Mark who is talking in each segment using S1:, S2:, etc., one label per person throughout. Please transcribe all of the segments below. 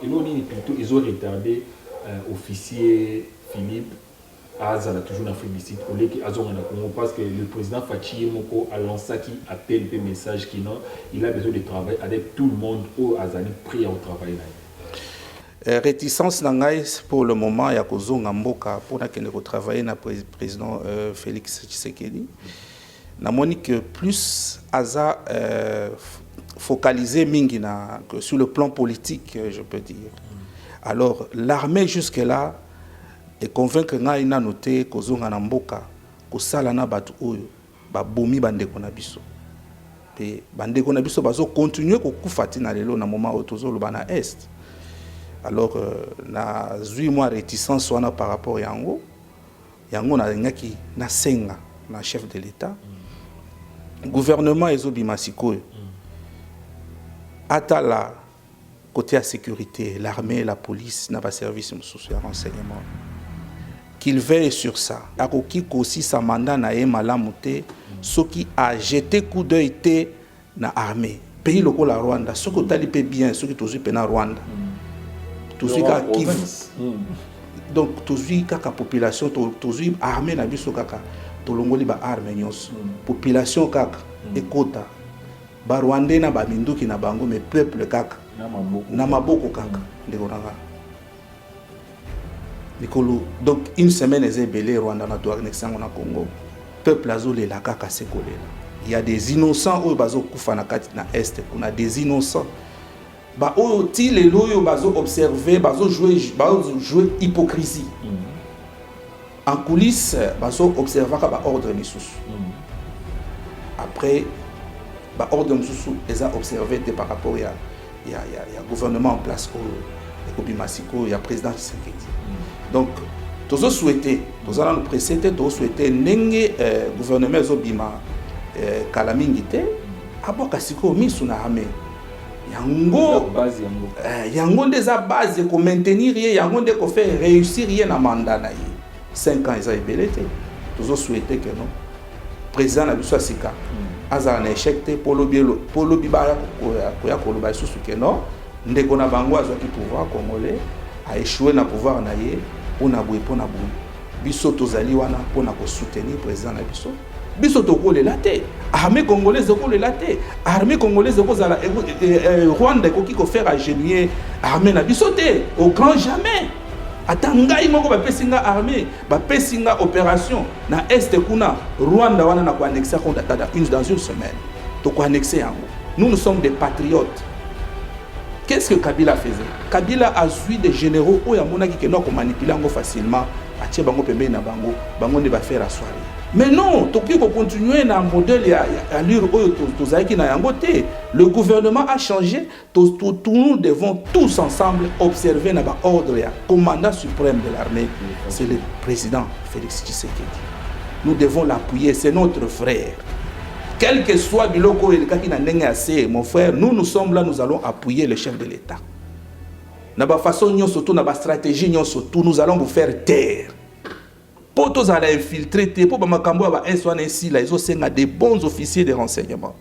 S1: Et nous, plutôt, ils ont retardé officier Philippe Azala, toujours en Afrique du Sud, parce que le président Fachi Moko a lancé qui appelle des messages qui n'ont, il a besoin de travailler avec tout le monde au Azali prêt au travail.
S2: Réticence nangai pour le moment ya kozonga mboka pour travailler na président Félix Tshisekedi. Namoni que plus Aza focalisé mingi que sur le plan politique, je peux dire. Alors l'armée jusque là est convaincue nga ina noté kozonga na mboka ko sala na batu oyo ba bomi bandeko na biso. Pe bandeko na biso bazo continuer ko kufati na lelo na moment otozo lo bana est. Alors na 8 mois réticence wana par rapport yango na ngaki na senga na chef de l'état. Gouvernement ezobima sikoyo. Atala côté à sécurité, l'armée, la police, n'a pas service social renseignement. Qu'il veille sur ça. Akoki aussi sa mandat na malamuté, ce qui a jeté coup d'œil na armée. Pays local la Rwanda, ce que tali peut bien, ce qui tozu pena Rwanda. Tozu ka Kivu. Donc tozu ka population, tozu armée na biso kaka. Tolongoli ba armée nyos. Population kaka ekota. Ba Rwandais na ba minduki na bango mais peuple kaka. Na maboko kaka ndekonanga Nikolo. Donc une semaine les belé Rwanda na doa nexango na Congo peuple azole la kaka sekolela. Il y a des innocents au bazo kufa na kati na est, on a des innocents ba o ti le loyo bazo observer bazo jouer hypocrisie. En coulisses bazo observer ka ba ordre misusu. Après ba ordre misusu les a observé par rapport à il y a gouvernement en place il y a président Tshisekedi. Donc, tous les souhaités, tous les précédents, tous souhaités, n'engé gouvernement zobima kalamingite, abo kasiko misu na ame. Yango des bases pour maintenir rien, yango de ko faire réussir rien na mandat na 5 ans ils ont ébelité. Tous souhaités que non. Président na biso sika. Aza na échec te polo bibaya koya koloba isusu ke non ndeko na bango azo ki pouvoir congolais a échoué na pouvoir na ye pona boye biso tozali wana pona ko soutenir président na biso tokolela te armée congolaise kolela te armée congolaise kozala Rwanda ko ki ko faire agenouiller armée na biso te au grand jamais. Atangai moko ba pesinga armée ba pesinga opération na est kuna Rwanda wana na ko annexer dans une semaine to ko annexer yango. Nous sommes des patriotes. Qu'est-ce que Kabila faisait? Kabila a suivi des généraux oya mona ki keno ko manipuler ngo facilement atie bango pembe na bango ne ba faire assoir. Mais non, Tokyo ko continuer na modèle ya allure oyo tozaki na yango te. Le gouvernement a changé, nous devons tous ensemble observer na ba ordre ya commandant suprême de l'armée, c'est le président Félix Tshisekedi. Nous devons l'appuyer, c'est notre frère. Quel que soit biloko elekaki na ndenge assez, mon frère, nous sommes là, nous allons appuyer le chef de l'État. Na ba façon nyonso to na ba stratégie nyonso to nous allons vous faire taire. Pour tous aller infiltrer, pour ils ont des bons officiers de renseignement.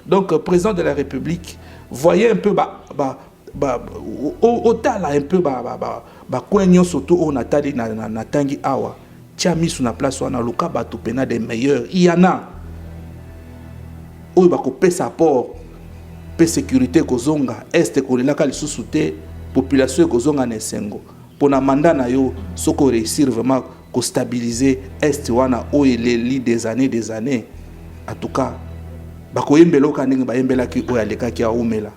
S2: Donc, président de la République, voyez un peu, autant là un peu, surtout au Natali, Natangi Awa, Tiami sur la place, on a Luka Batupena des meilleurs. Il y en a. Où il va couper sa port, paix sécurité, Kozonga, Est, Kolilaka, les sous-soutés, population, Kozonga, Nesengo. Pour la mandat, ce qu'on réussit vraiment. Stabiliser est wana o les lits des années en tout cas bako yembelo kaninga ba yembela ki o aleka ki aumela.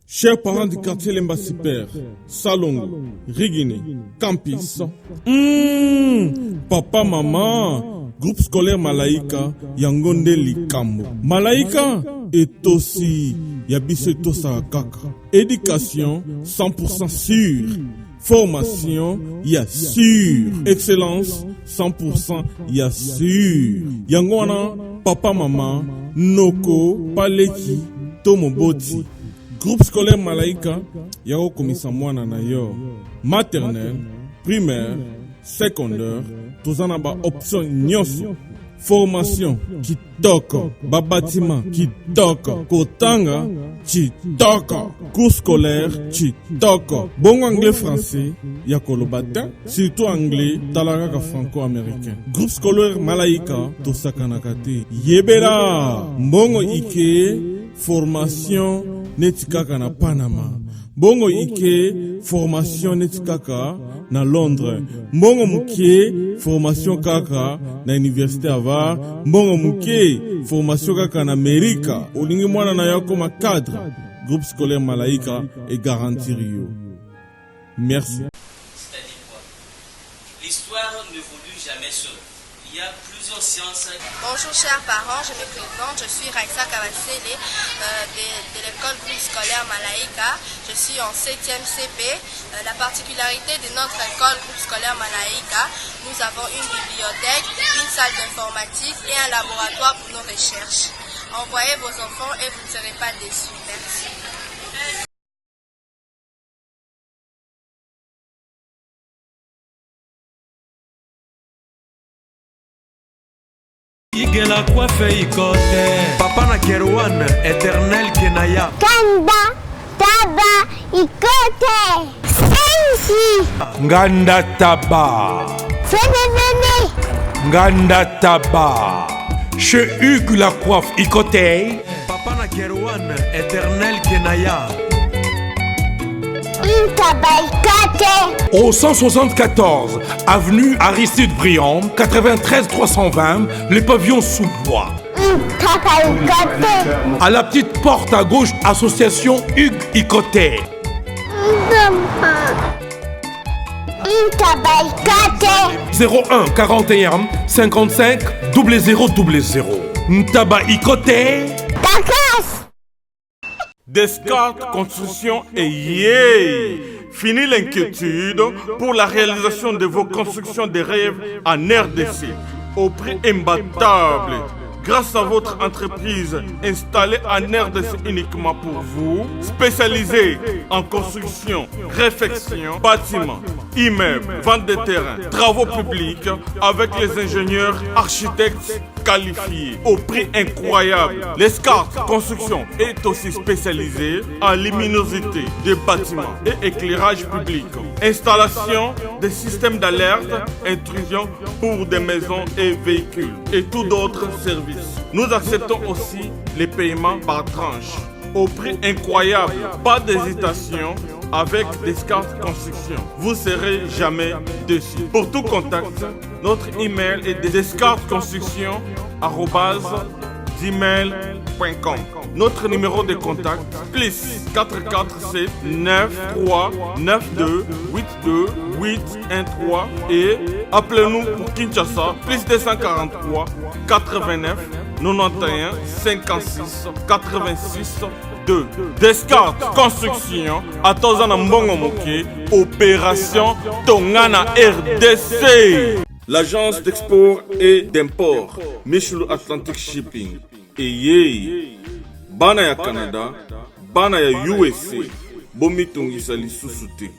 S3: Chers parents du quartier Lembasi Père, Salongo, Rigine, Campis, papa, maman, groupe scolaire Malaika, Yangonde Likambo. Malaika est aussi Yabise Tosa Kaka. Éducation 100% sûre. Formation, ya sûr. Excellence 100% ya sûr. Yangwana, papa, maman, Noko, Paleki, Tomoboti. Groupe scolaire Malaika, Yao Komisa Mwana na yo. Maternelle, primaire, secondaire, tozana ba option nyoso. Formation kitoko, babatima kitoko, kotanga kitoko, cours scolaire kitoko. Bon anglais français, ya kolobata, surtout anglais, talaka franco-américain. Groupe scolaire Malaika, tosakanakate. Yebera, mbongo ike, formation netikaka na Panama. Bongo ike, formation netikaka na Londres. Mbongo muke, formation kaka na Université Harvard. Mbongo muke, formation kaka na Amerika. Olingi mwana na yako ma cadre. Groupe scolaire Malaika et garantir yo. Merci.
S4: C'est-à-dire quoi? L'histoire n'évolue jamais seule. Il y a plusieurs sciences.
S5: Bonjour chers parents, je me présente, je suis Raissa Kawasele de l'école groupe scolaire Malaika. Je suis en 7e CP. La particularité de notre école groupe scolaire Malaika, nous avons une bibliothèque, une salle d'informatique et un laboratoire pour nos recherches. Envoyez vos enfants et vous ne serez pas déçus. Merci.
S6: Igela coiffe ikote Papa na Kerwan éternel Kenaya
S7: Kanda Taba ikote Sensi
S6: Nganda Taba
S7: Fenenene
S6: Nganda Taba Chez Hugues la coiffe ikote Papa na Kerwan éternel Kenaya Au 174 avenue Aristide Briand, 93 320, les pavillons sous bois. À la petite porte à gauche, association Hugues Ikoté. 01 41 55 0000. Ntaba Ikoté.
S3: Descartes Construction et yeah! Fini l'inquiétude pour la réalisation de vos constructions de rêves en RDC au prix imbattable. Grâce à votre entreprise installée en RDC uniquement pour vous, spécialisée en construction, réfection, bâtiments, immeubles, vente de terrains, travaux publics avec les ingénieurs architectes qualifiés au prix incroyable. L'escarpe Construction est aussi spécialisée en luminosité des bâtiments et éclairage public. Installation des systèmes d'alerte, intrusion pour des maisons et véhicules et tout d'autres services. Nous acceptons aussi les paiements par tranche au prix incroyable. Pas d'hésitation avec Descartes Construction. Vous serez jamais déçus. Pour tout contact, notre email est descartesconstruction@gmail.com. Notre numéro de contact plus 447 93 92 82 813 et appelez-nous pour Kinshasa plus 243 89 91 56 86 2. Descartes Construction à Tozana Mbongo Moké, opération Tongana RDC. L'agence d'export et d'import Michel Atlantic Shipping et yé bana ya Canada, bana ya USA, bomitungisa lisusuté.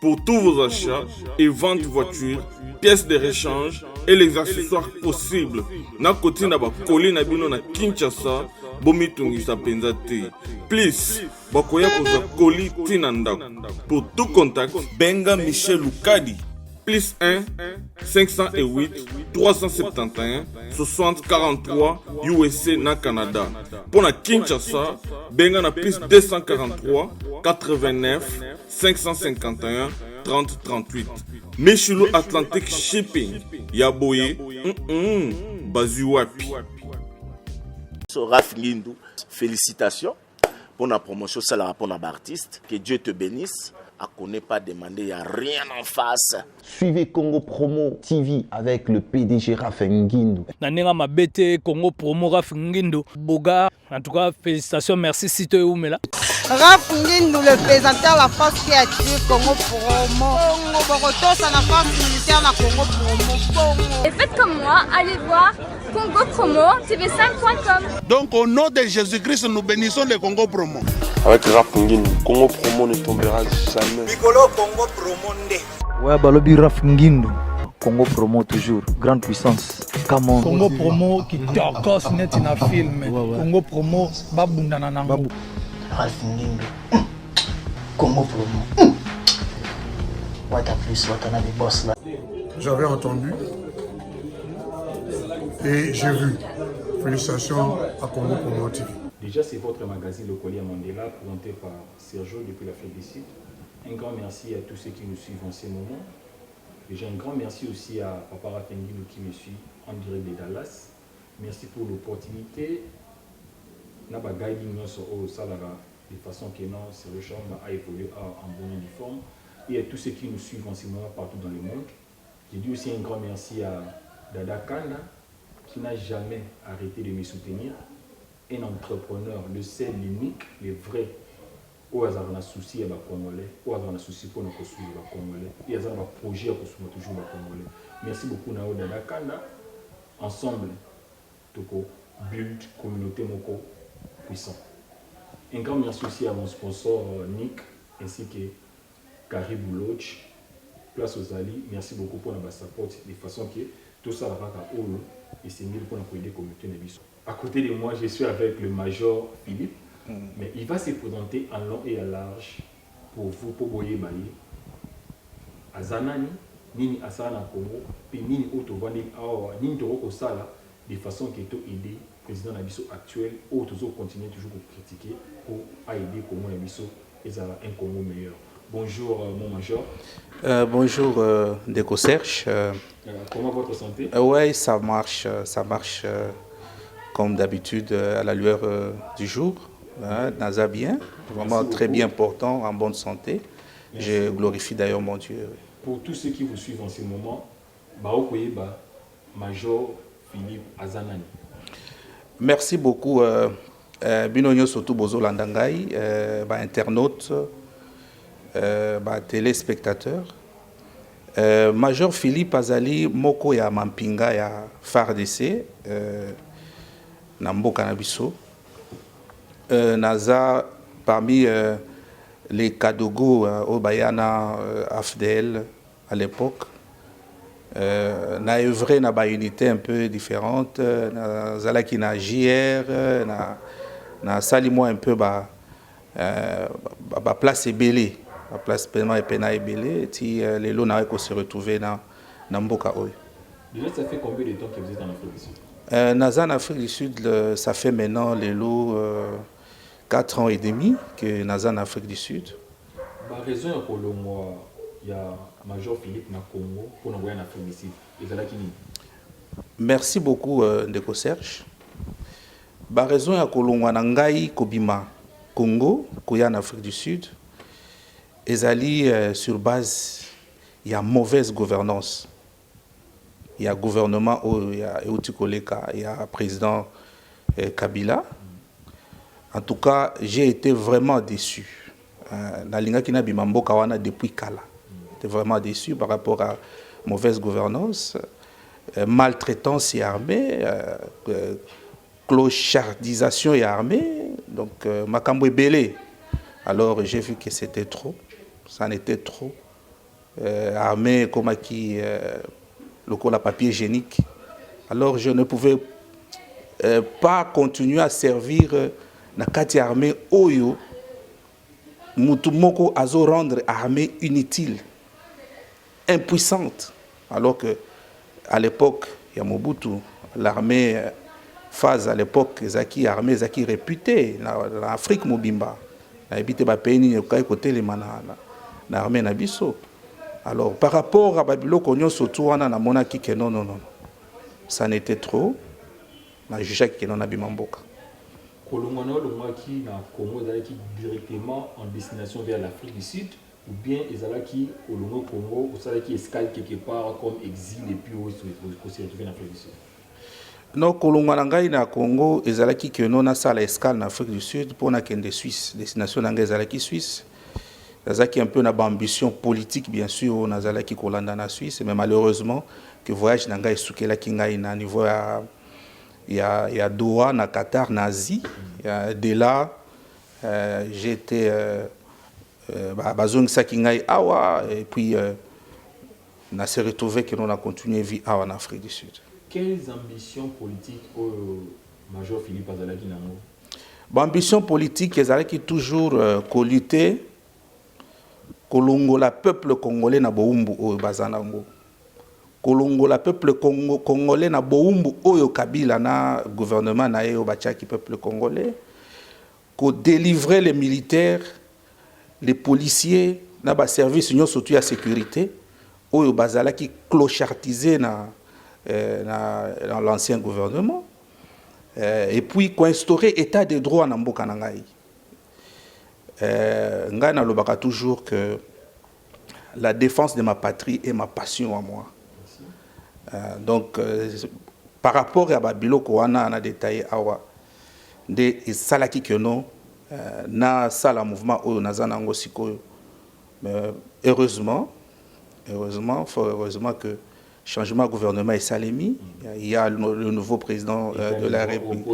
S3: Pour tous vos achats et ventes de voitures, pièces de rechange et les accessoires possibles. Na koti na ba koli na bino na Kinshasa, bomitungisa penza te. Please, bakoya koza koli tina ndako. Pour tout contact, benga Michel Lukadi. Plus 1 508 371 60 43 USA na Canada. Pour la Kinshasa, benga na plus 243 89 551 30 38. Michelo Atlantic Shipping. Yaboye, Bazuapi.
S8: Raph Ngindou, félicitations pour la promotion, c'est la pour l'artiste. Que Dieu te bénisse. À connaît pas demander, il n'y a rien en face.
S9: Suivez Congo Promo TV avec le PDG Raph Ngindou.
S10: Nanenga Mabete, Congo Promo Raph Ngindou. Boga, en tout cas, félicitations, merci Sito Oumela.
S11: Raph Ngindou, le présentateur de la force créative Congo Promo. Congo Boroto, c'est la force militaire de Congo Promo.
S12: Et faites comme moi, allez voir Congo Promo, tv5.com.
S13: Donc au nom de Jésus-Christ, nous bénissons le Congo Promo.
S14: Avec Raph Ngindou, Congo Promo ne tombera jamais.
S15: Piccolo Congo Promo.
S16: Ouais, Balobi Raph Ngindou, Congo Promo toujours, grande puissance.
S10: Congo Promo qui torcos net na film. Congo Promo babundana nango.
S15: Ralph Ngindu. Congo Promo. What a plus, what a des boss là.
S13: J'avais entendu et j'ai vu. Félicitations à Congo Promo TV.
S1: Déjà, c'est votre magazine Le Collier Mandela, présenté par Sergio depuis l'Afrique du Sud. Un grand merci à tous ceux qui nous suivent en ce moment. Déjà, un grand merci aussi à Papa Rafengino qui me suit en direct de Dallas. Merci pour l'opportunité. Nous avons guiding au Salara de façon que non, Sergio Chamba a évolué en bonne uniforme. Et à tous ceux qui nous suivent en ce moment partout dans le monde. Je dis aussi un grand merci à Dada Kanda qui n'a jamais arrêté de me soutenir. Un entrepreneur, le seul, l'unique, le vrai, où il y a un souci à Congolais, où il y a un souci pour nous construire les Congolais, il y a un projet pour construire toujours les Congolais. Merci beaucoup Nao Dada Kanda. Ensemble, Toko build communauté moko puissant. Un grand merci aussi à mon sponsor Nick ainsi que Caribou Lodge, Place aux Ali. Merci beaucoup pour notre support de façon que tout ça va à Olo et c'est mieux pour nous aider communauté Nebiso. À côté de moi, je suis avec le Major Philippe, mais il va se présenter en long et en large pour vous, pour Boye Baye. Azanani, Nini Asana Congo, puis Nini Otovani, Nini Toroko Sala, de façon que tu aider le président Nabiso actuel, ou toujours continuer toujours à critiquer pour aider Congo Nabiso et un Congo meilleur. Bonjour mon Major.
S2: Bonjour Déco Serge.
S1: Comment votre santé?
S2: Oui, ça marche comme d'habitude à la lueur du jour. Naza bien, vraiment très bien portant, en bonne santé. Merci. Je glorifie d'ailleurs mon Dieu.
S1: Pour tous ceux qui vous suivent en ce moment, Baokoyeba, Major Philippe Azanani.
S2: Merci beaucoup. Binonyo Soto Bozo Landangai, internautes, téléspectateurs. Major Philippe Azali Moko ya Mampinga ya FARDC. Nambo Kanabiso. Naza parmi les Kadogo au Bayana Afdel à l'époque. Na œuvré na ba unité un peu différente. Na Zalaki na JR, na Salimo un peu ba place Ebélé. La place Pena et Pena Ebélé. Ti les lots na se retrouver na Mboka Oyo.
S1: Déjà, ça fait combien de temps que vous êtes en Afrique du Sud?
S2: Naza en Afrique du Sud, ça fait maintenant les lots 4 ans et demi que Naza en Afrique du Sud.
S1: La raison est que il y a Major Philippe na Congo pour nous en Afrique du Sud.
S2: Merci beaucoup Ndeko Serge. La raison est que l'on a ngai Kobima Congo, en Afrique du Sud, ezali sur base il y a mauvaise gouvernance. Il y a gouvernement, il y a Eutikoleka, il y a président Kabila. En tout cas, j'ai été vraiment déçu. Nalinga kina bimambo kawana depuis Kala. J'étais vraiment déçu par rapport à mauvaise gouvernance, maltraitance et armée, clochardisation et armée. Donc, Makambo Belé. Alors, j'ai vu que c'était trop. Ça en était trop. Armée comme qui le papier hygiénique. Alors je ne pouvais pas continuer à servir na kati armée oyo mutumoko azo rendre armée inutile, impuissante. Alors que à l'époque il y a Mobutu, l'armée phase à l'époque zaki armée zaki réputée en Afrique mobimba. Na habité ba pays ni côté les manana na armée na biso. Alors, par rapport à Babylone, on a dit que non, ça n'était trop. On a jugé que non, Abimamboka.
S1: Directement en destination vers l'Afrique du Sud, ou bien ils allaient qui au Congo, ou ça qui escale quelque part comme exil et puis on se retrouve en Afrique du Sud.
S2: Non, Kolonganangai na Congo, ils allaient qui que non, ça l'escale en Afrique du Sud pour na Kende Suisse, destination d'Anglais allaient qui Suisse. Nazaki un peu une ambition politique, bien sûr, Nazalaki Kolanda na Suisse, mais malheureusement, que voyage n'a pas été là à niveau il y a Doha, na Qatar, Nazi. De là, j'ai été awa et puis on s'est retrouvé que l'on a continué à vivre en Afrique du Sud.
S1: quelles ambitions politiques au Major Philippe Azalaki nango?
S2: Ambition politique ezalaki toujours lutter kolongola peuple congolais na boumbu oyo bazanango. Kolongola peuple congolais na boumbu oyo Kabila na gouvernement na yo bachaki peuple congolais. Ko délivrer les militaires, les policiers na ba service union surtout la sécurité oyo bazalaki clochartisé na dans l'ancien gouvernement. Et puis instaurer état de droit na mboka na ngai. Ngai na lobaka toujours que la défense de ma patrie est ma passion à moi. Donc par rapport à babiloko wana na détaillé awa de salaki keno na sala mouvement oyo nazana ngo sikoyo. Mais heureusement que changement gouvernement est salémi. Il y a le nouveau président de la République.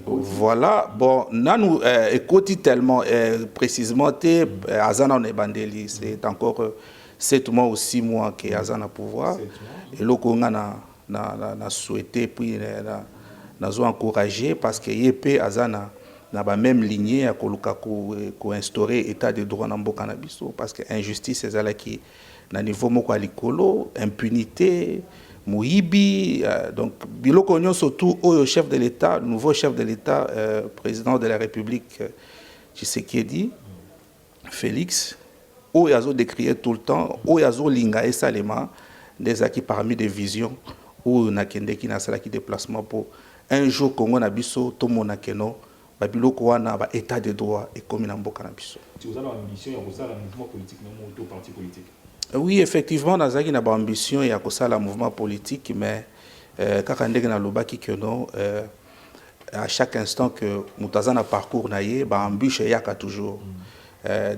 S2: Voilà. Bon, nous écoutons tellement précisément Azana on est bandeli. C'est encore 7 mois ou 6 mois que Azana pouvoir. Et là qu'on a souhaité puis nous encouragé parce que YP Azana n'a pas même lignée à instaurer état de droit dans le cannabis parce que injustice c'est là qui na niveau moko alikolo, impunité, mouibi, donc biloko nyon surtout au chef de l'État, nouveau chef de l'État, président de la République, Tshisekedi, Félix, où il a décrié tout le temps, où il a linga et salema des acquis parmi des visions, où na kende ki na sala ki déplacement pour un jour Congo na biso to mona keno ba biloko wana ba état de droit et comme na mboka na biso.
S1: Tu as l'ambition ya kosala mouvement politique na moto parti politique.
S2: Oui, effectivement, nous avons une ambition et un mouvement politique, mais quand on a à chaque instant que nous avons un parcours, nous avons un toujours.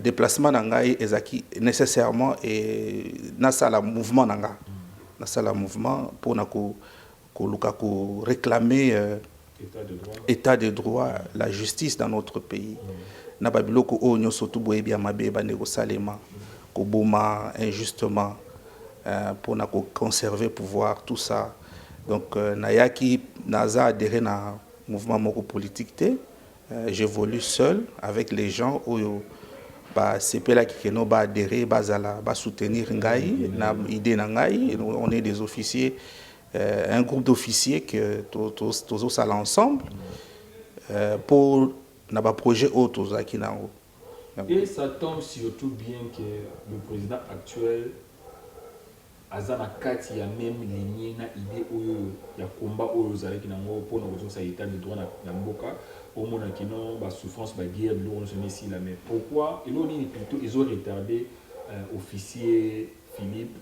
S2: Déplacement est nécessairement et un mouvement. Un mouvement pour réclamer état de droit, la justice dans notre pays. Nous avons surtout Koboma injustement pour conserver le pouvoir, tout ça. Donc, Nayaki Naza adhéré à mouvement politique. J'évolue seul avec les gens où c'est là qui nous adhéré, soutenir Ngai, idée Ngai. On est des officiers, un groupe d'officiers que tous ça ensemble pour un projet autre qui n'a.
S1: Et ça tombe surtout bien que le président actuel Azana Kati a même ligné na idée où il y a combat où ils allaient qui n'ont pas pour ça état de droit na mboka au monde qui n'ont pas souffrance pas guerre l'on se met ici là mais pourquoi ils ont dit plutôt ils ont retardé officier Philippe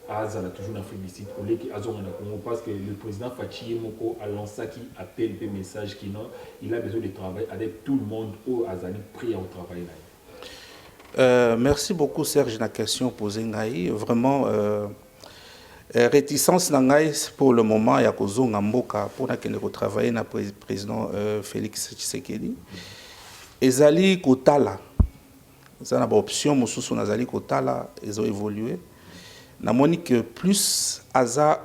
S1: Azana toujours en Afrique du Sud au lieu qu'ils ont parce que le président Fachi Moko a lancé qui appelle des messages qui n'ont il a besoin de travailler avec tout le monde au Azani prêt au travail là.
S2: Merci beaucoup Serge la question posée ngai vraiment réticence ngai pour le moment ya kozonga mboka pour na kende ko travailler na président Félix Tshisekedi ezali kotala ça na ba option mosusu nazali kotala ezo évoluer na moni que plus aza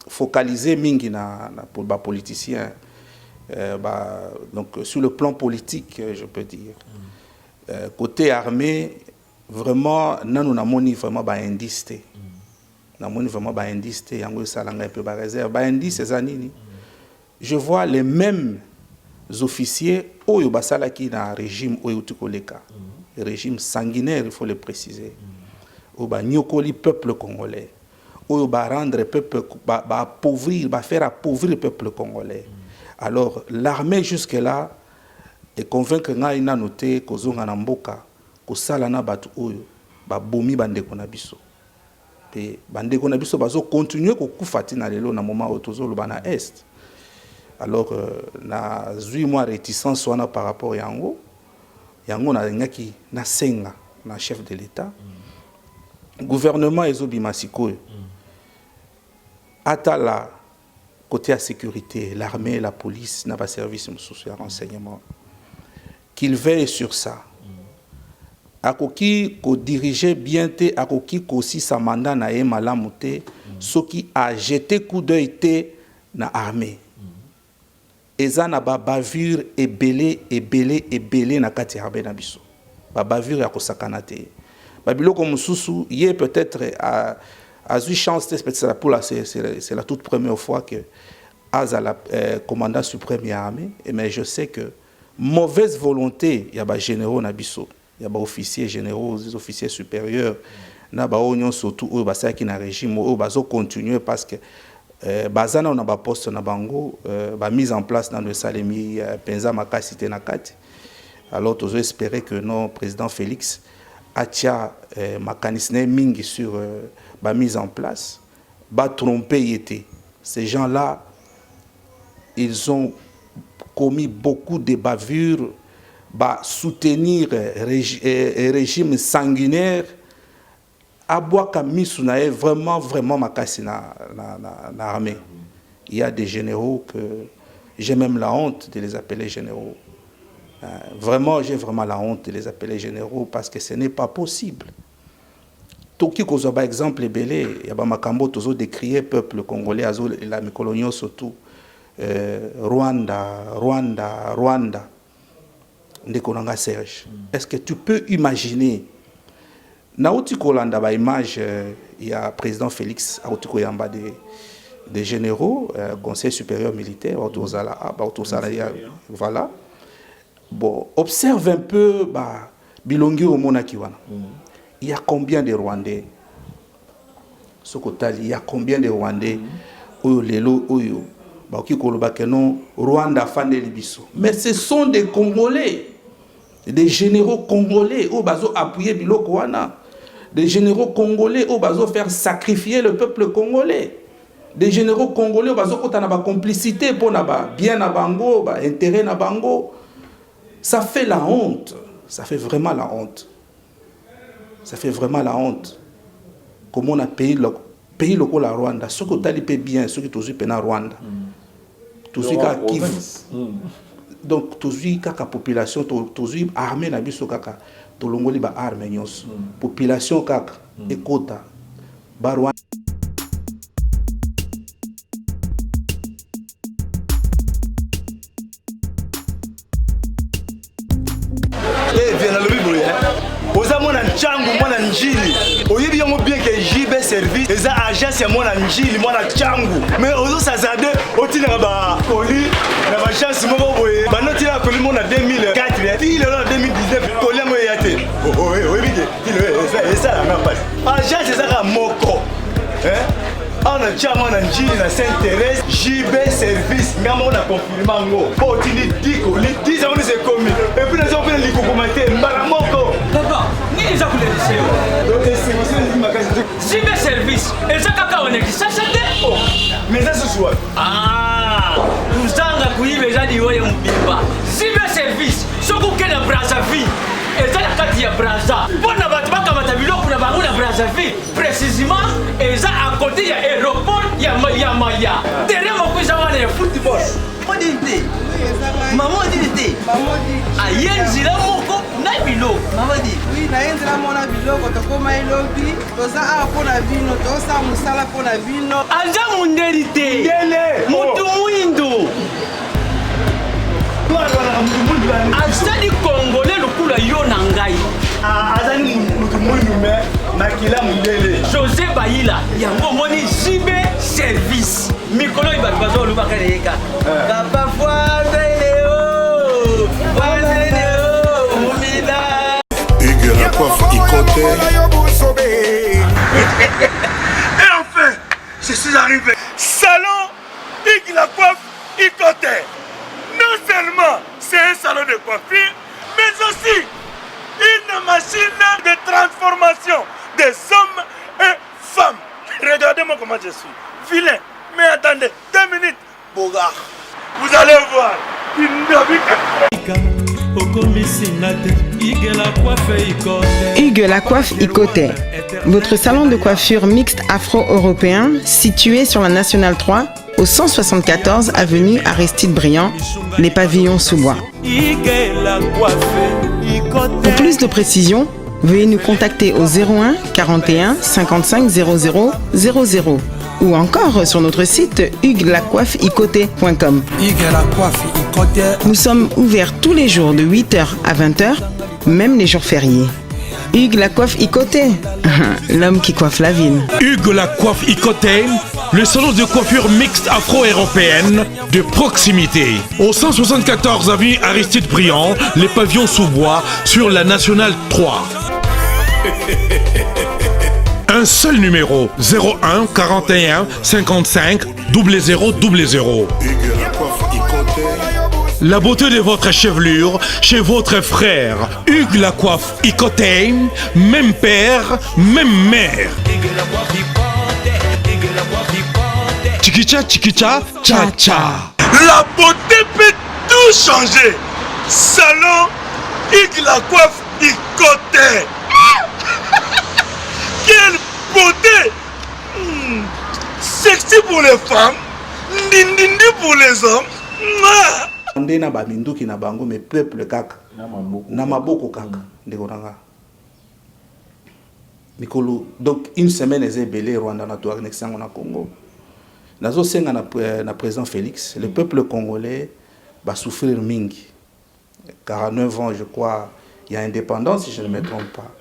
S2: focaliser mingi na pour ba politicien donc sur le plan politique je peux dire. Côté armée, vraiment, nous avons vraiment des indices. Nous avons vraiment des indices. Je vois les mêmes officiers qui sont dans le régime le régime sanguinaire, il faut le préciser. Qui le peuple congolais. Qui rendre le peuple, faire appauvrir le peuple congolais. Alors, l'armée jusque-là, et convaincre nga ina noté kozonga na mboka kosala na batu oyo ba bomi bandeko na biso te bandeko na biso bazo continuer kokufati na lelo na moment otozo lo bana est alors na zui moi réticence wana par rapport yango na ngaki na senga na chef de l'état gouvernement ezobima sikoyo atala côté à sécurité l'armée la police na ba service mususu ya renseignement qu'il veille sur ça. Akoki ko diriger bien te akoki ko si sa mandat na e malamu te ce qui a jeté coup d'œil dans l'armée. Et ça na bavure et belé na kati armée na biso. Bavure ya kosakana te. Babilo comme Soussou, il peut-être à eu chance pour la c'est la toute première fois que Aza la commandant suprême de l'armée, mais je sais que mauvaise volonté, il y a des généraux na biso, il y a des officiers généraux, des officiers supérieurs, na ba union surtout au basa qui na régime au bazo continuer parce que bazana on a ba poste na bango ba mise en place dans le salemi penza makasité na kati. Alors tous espérer que non président Félix atia mécanisme mingi sur ba mise en place, ba tromper été. Ces gens-là ils ont commis beaucoup de bavures, bah, soutenir régime sanguinaire. Abouaka Misunae vraiment makasi na armée. Il y a des généraux que j'ai même la honte de les appeler généraux. Vraiment, j'ai vraiment la honte de les appeler généraux parce que ce n'est pas possible. Toki kozo ba exemple belé, il y a ba makambo tozo décrier peuple congolais azo la mikolonio surtout. Rwanda. Ndekonanga Serge. Est-ce que tu peux imaginer Naouti Kolanda ba image il y a président Félix Aouti Koyamba des généraux conseil supérieur militaire voilà. Bon, observe un peu bah bilongi au Monakiwana. Il y a combien de Rwandais Sokotali, il y a combien de Rwandais Oyo lelo oyo Rwanda fan de Libiso. Mais ce sont des Congolais, des généraux congolais au bazo appuyer biloko wana, des généraux congolais au bazo faire sacrifier le peuple congolais, des généraux congolais au bazo kota na ba complicité pour na ba bien na bango, ba intérêt na bango. Ça fait la honte, ça fait vraiment la honte. Ça fait vraiment la honte. Comment on a payé le pays local la Rwanda, ceux qui talipé bien, ceux qui tous eu na Rwanda. Donc tous eu kaka population, tous eu armée na biso kaka, to longoli ba armée nyos. Population kaka ekota ba Rwanda.
S15: Mwana nchangu mwana njili oyibi yango bien que JB service eza agence ya mwana njili mwana changu mais ozo sazade otina ba koli na ba chance moko boye ba noti na koli mona 2004 il est en 2019 koli yango yate oyibi que eza la même passe agence eza moko on a déjà mon njili na Saint-Thérèse JB service ngamo na confirmer ngo po tini diko li 10 ans c'est commis et puis les gens viennent li commenter mbala moko papa ni les akule lycée donc c'est aussi une magasin JB service et ça kaka on est ça chante mais ça ce soir uzanga kuibe jadi woye mbimba JB service soko kena Brazzaville et ça la carte ya Brazza bona batu bakamata biloko na bango na Brazzaville précisément et ça à côté ya aéroport ya Maya derrière mo kuza wana ya football modité maman dit ayenzi la moko na bilo maman dit
S11: oui na yenzi la mona biloko to koma elobi to za a pona vino to sa musala pona vino
S15: anja munderité ngele mutu muindo azali congolais lokula yo na ngai azali mutu muindo makila mundele José Baïla yango moni JB service mikolo ibatu bazo lubaka leka papa foideleo mumida
S6: Hugues la coiffe Ikote.
S13: Et enfin, je suis arrivé. Salon Hugues la coiffe Ikote. Non seulement c'est un salon de coiffure, mais aussi une machine de transformation des hommes et femmes. Regardez-moi comment je suis. Vilain. Mais attendez, 2 minutes. Bogard. Vous allez voir.
S16: Hugues la coiffe Ikote. Votre salon de coiffure mixte afro-européen situé sur la Nationale 3 au 174 avenue Aristide Briand, les pavillons sous bois. Pour plus de précisions, veuillez nous contacter au 01 41 55 00 00 ou encore sur notre site huguelacoiffeicoté.com. Nous sommes ouverts tous les jours de 8h à 20h, même les jours fériés. Hugues la coiffe Icoté, l'homme qui coiffe la ville.
S6: Hugues la coiffe Icoté, le salon de coiffure mixte afro-européenne de proximité. Au 174 avenue Aristide Briand, les pavillons sous bois sur la Nationale 3. Un seul numéro, 01 41 55 0000. La beauté de votre chevelure chez votre frère. Hugues la coiffe Icoté, même père, même mère. Chikicha, chikicha, cha cha.
S13: La beauté peut tout changer. Salon Hugues la coiffe Icoté. Quelle beauté! Sexy pour les femmes, ndindindi pour les hommes.
S2: Ndena ba minduki na bango me peuple kaka na maboko kaka ndeko nanga mikolo. Donc une semaine ezé belé Rwanda na to annexion na Congo. Nazo senga na président Félix, le peuple congolais va souffrir mingi. 49 ans je crois, il y a indépendance si je ne me trompe pas.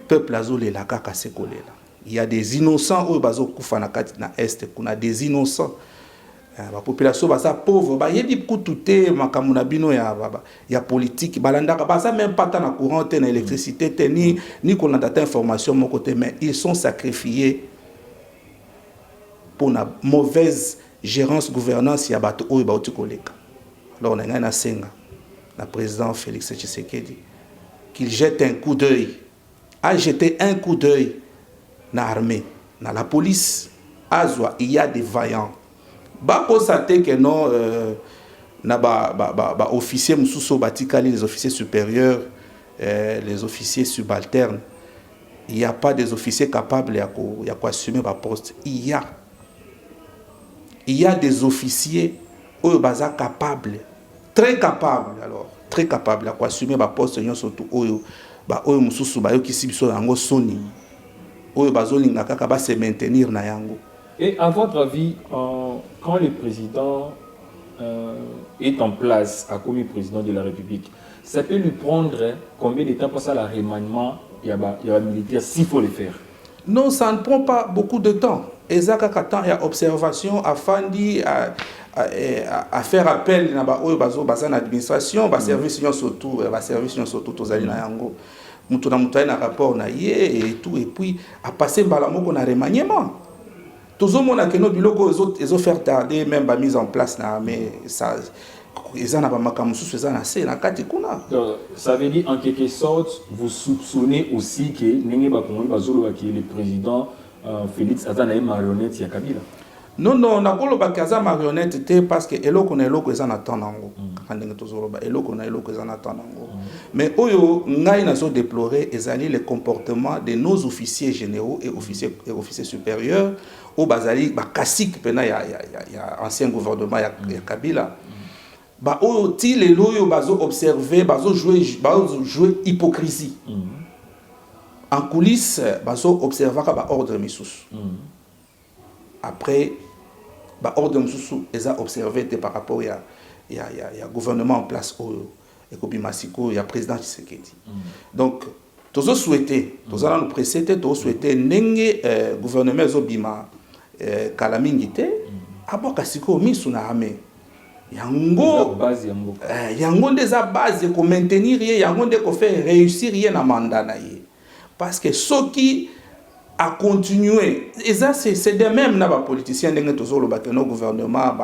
S2: Peuple azolé la kaka sekolé là. Il y a des innocents au bazo kufa na kati na est, kuna des innocents. La population basa pauvre ba yebi kututé makamuna bino ya politique balandaka basa même pas na courant na électricité ni qu'on a data information mon côté, mais ils sont sacrifiés pour la mauvaise gérance gouvernance ya bato oyo ba otikoleka. Alors on a na senga la président Félix Tshisekedi qu'il jette un coup d'œil, a jeté un coup d'œil na l'armée, na la police. Azwa, il y a des vaillants. Ba constater que non, na officiers mususo batikali, les officiers supérieurs, les officiers subalternes, il n'y a pas des officiers capables à assumer leur poste. Il y a des officiers eux baza capables, très capables alors, très capables à assumer leur poste, surtout eux eux mususu ba yo kisi biso yango soni. Eux bazolinga kaka ba se maintenir na yango.
S1: Et à votre avis, quand le président est en place à comme président de la République, ça peut lui prendre combien de temps pour ça, le remaniement, il y a militaire, s'il faut le faire?
S2: Non, ça ne prend pas beaucoup de temps. Et ça, quand il y a observation, à faire appel à l'administration, à service surtout aux Yango. Moutouna na rapport na yé et tout, et puis à passer balamo qu'on a remaniement. Tout le monde a que nos biloko ils ont fait tarder même la mise en place na mais ça ils en a pas makamusu ça na c'est na kati kuna.
S1: Ça veut dire en quelque sorte vous soupçonnez aussi que nengi ba kongo bazolo ki le président Félix Azana marionnette ya Kabila.
S2: Non non na kolo ba kaza marionnette té parce que eloko na eloko ezana tanango kandenge tozolo ba eloko na eloko ezana tanango. Mais oyo ngai nazo déplorer ezali le comportement de nos officiers généraux et officiers supérieurs au bazali ba kasik pena ya ancien gouvernement ya Kabila. Ba oyo ti le loyo bazo observer bazo jouer hypocrisie. En coulisses bazo observer ba ordre misusu. Après ba ordre misusu eza observé par rapport ya gouvernement en place au Ekobimasiko ya président Tshisekedi. Donc tozo souhaiter tozo nous précéder tozo souhaiter nenge gouvernement zobima kalamingité aboka siko misu na ame yango yango ndeza base ko maintenir yango nde ko faire réussir na mandat na ye parce que soki à continuer et ça c'est de même na ba politiciens ndenge tozolo ba que no gouvernement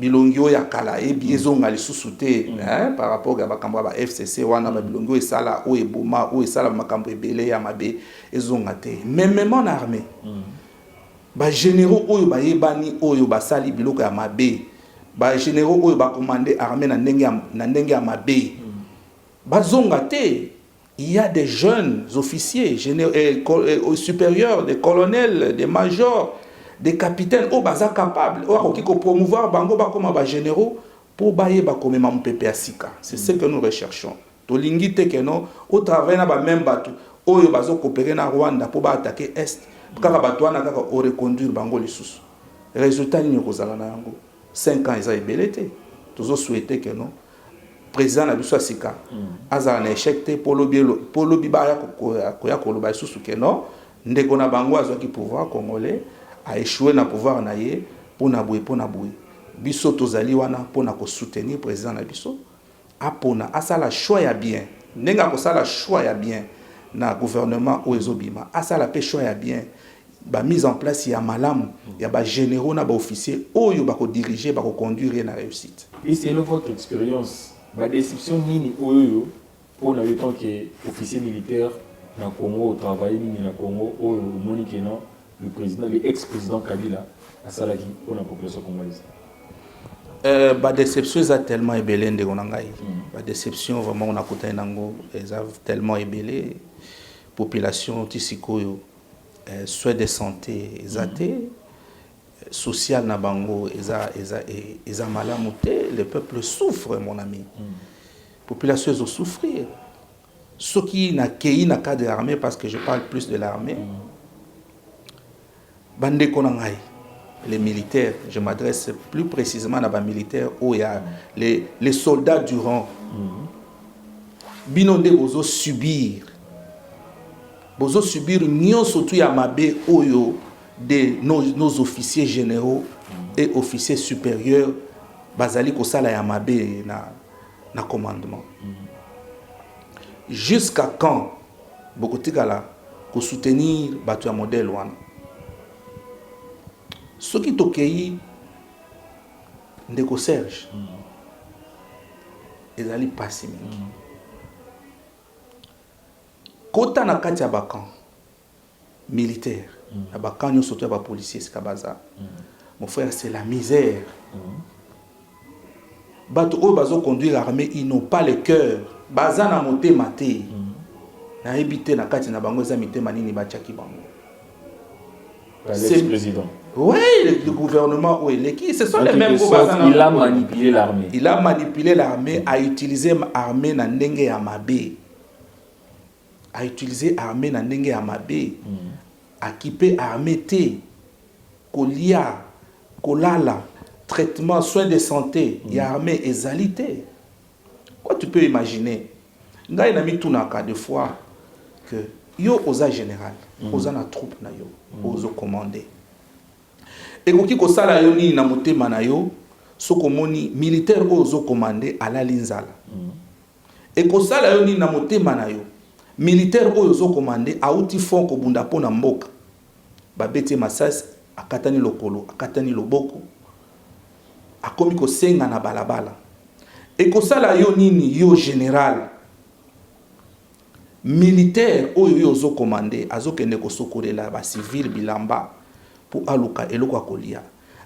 S2: bilongio ya kala e biezonga lisusu te par rapport à bakambo ba FCC wana ba bilongio esala o eboma o esala makambo ebele ya mabe ezonga te même en armée ba généraux oyo ba yebani oyo ba sali biloko ya mabe ba généraux oyo ba commander armée na ndenge ya mabe ba zonga te. Il y a des jeunes officiers supérieurs, des colonels, des majors, des capitaines au baza capable qui promouvoir bango ba comme ba généraux pour bailler ba comme mam PPASika. C'est ce que nous recherchons. To lingite que non au travail na ba même bateau oyo bazo coopérer na Rwanda pour ba attaquer est kaka bato wana kaka o reconduire bango lisusu résultat nini kozala na yango 5 ans eza ebele te tozo souhaiter que non président na biso asika azala na échec te polo bibaya koya koloba lisusu que non ndeko na bango azwaki pouvoir congolais a échoué na pouvoir na ye pona boye biso tozali wana pona ko soutenir président na biso apona asala choix ya bien nenga ko sala choix ya bien na gouvernement o ezobima asala pe choix ya bien ba mise en place ya malamu ya ba généraux na ba officiers oyo ba ko diriger ba ko conduire na réussite.
S1: Et c'est votre expérience ba déception nini oyo pour na tant que officier militaire na Congo au travail ni na Congo oyo monique non le président le ex-président Kabila asala ki pour la population congolaise.
S2: Ba déception est tellement ébélé ndeko na ngai. Ba déception vraiment on a côté nango eza tellement ébélé population tisikoyo soins de santé ezate social na bango eza malamu te le peuple souffre mon ami. Population ils souffrir. Ce qui n'a kei na cadre de l'armée parce que je parle plus de l'armée. Bande konangai les militaires, je m'adresse plus précisément à les militaires où il y a les soldats du rang. Binonde bozo subir nion surtout ya mabe oyo de nos officiers généraux et officiers supérieurs bazali ko sala ya mabe na commandement. Jusqu'à quand bokotikala ko soutenir batu ya modèle wana. Ce qui tokei ndeko Serge ezali pasi mingi. Kota na kati ya bakan militaire, ya bakan surtout ya policier sikabaza. Mon frère, c'est la misère. Bato oyo bazo conduire l'armée, ils n'ont pas le cœur. Baza na motema te. Na ebité na kati na bango eza mitema nini bachaki bango.
S1: L'ex-président.
S2: Oui, le gouvernement où il est qui, ce sont les mêmes
S1: il a manipulé l'armée.
S2: Il a manipulé l'armée, a utilisé l'armée na ndenge ya mabe. A utilisé l'armée na ndenge ya mabe. A équipé l'armée te. Kolia, kolala, traitement, soins de santé, ya armée ezalité. Quoi tu peux imaginer? Nga ina mitunaka de fois que yo oza général, oza na troupe na yo, ozo commander. Et koki ko sala yo ni na motema na yo, soko moni militaire ozo commander ala linzala. Et ko sala yo ni na motema na yo, militaire ozo commander auti fond ko bunda pona mboka. Ba beti masasi akatani lokolo, akatani loboko. Akomi ko senga na balabala. Et ko sala yo nini yo général militaire oyo ozo commander azokende ko sokolela ba civil bilamba pour aluka eloko akolia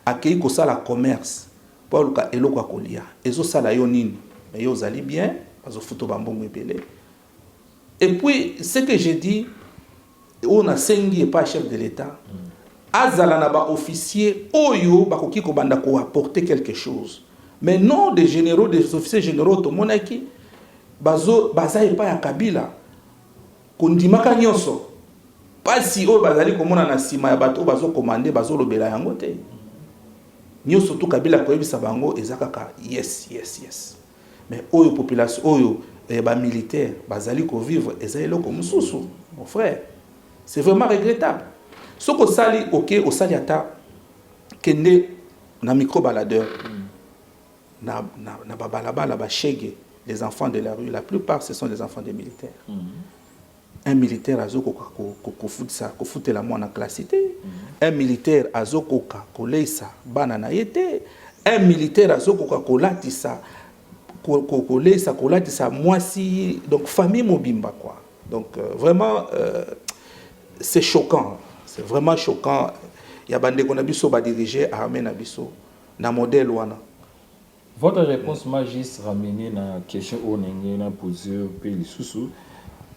S2: akei ko sala commerce pour aluka eloko akolia ezo sala yo nini mais yo zali bien azo futo bambongo ebele. Et puis ce que j'ai dit on a sengi et pas chef de l'état azala na ba officier oyo bakoki ko banda ko apporter quelque chose mais non des généraux des officiers généraux to monaki baza et pas ya Kabila kondimaka nyonso pasi oyo bazali komona na sima ya bato bazo commander bazo lobela yango te nyonso to Kabila koyebisa bango ezakaka yes mais oyo population oyo ba militaire bazali ko vivre ezali ko mususu mon frère c'est vraiment regrettable soko sali OK au sali ata kende na micro baladeur na babalabala ba shege les enfants de la rue la plupart ce sont des enfants des militaires. Un militaire azokoka ko futela mwana classité, un militaire azokoka kolesa bana na yete, un militaire azokoka kolatisa kolatisa mwasi, donc famille mobimba quoi. Donc vraiment c'est choquant, c'est vraiment choquant. Ya bande ko na biso ba diriger armée na biso na modèle wana.
S1: Votre réponse m'a juste ramené na question au nenge na posé au pays sous.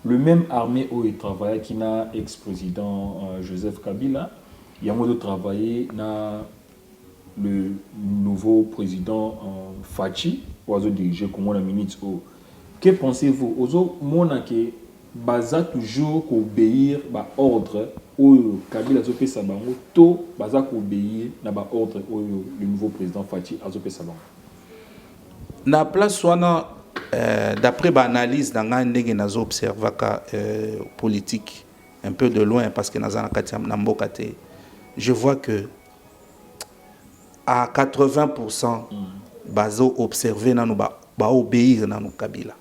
S1: Le même armée où il travaillait, qui n'a ex-président Joseph Kabila, il y a de travailler dans le nouveau président Fachi, ou à diriger comme la minute. Que pensez-vous? Ozo monake baza toujours obéir ba ordre oyo Kabila azopesa bango to baza obéir na ba ordre oyo le nouveau président Fachi azopesa bango.
S2: Na place wana d'après ba analyse dans nga ndenge nazo observer ka politique un peu de loin parce que naza na kati na mboka te, je vois que à 80% bazo observer nanu ba obéir nanu Kabila.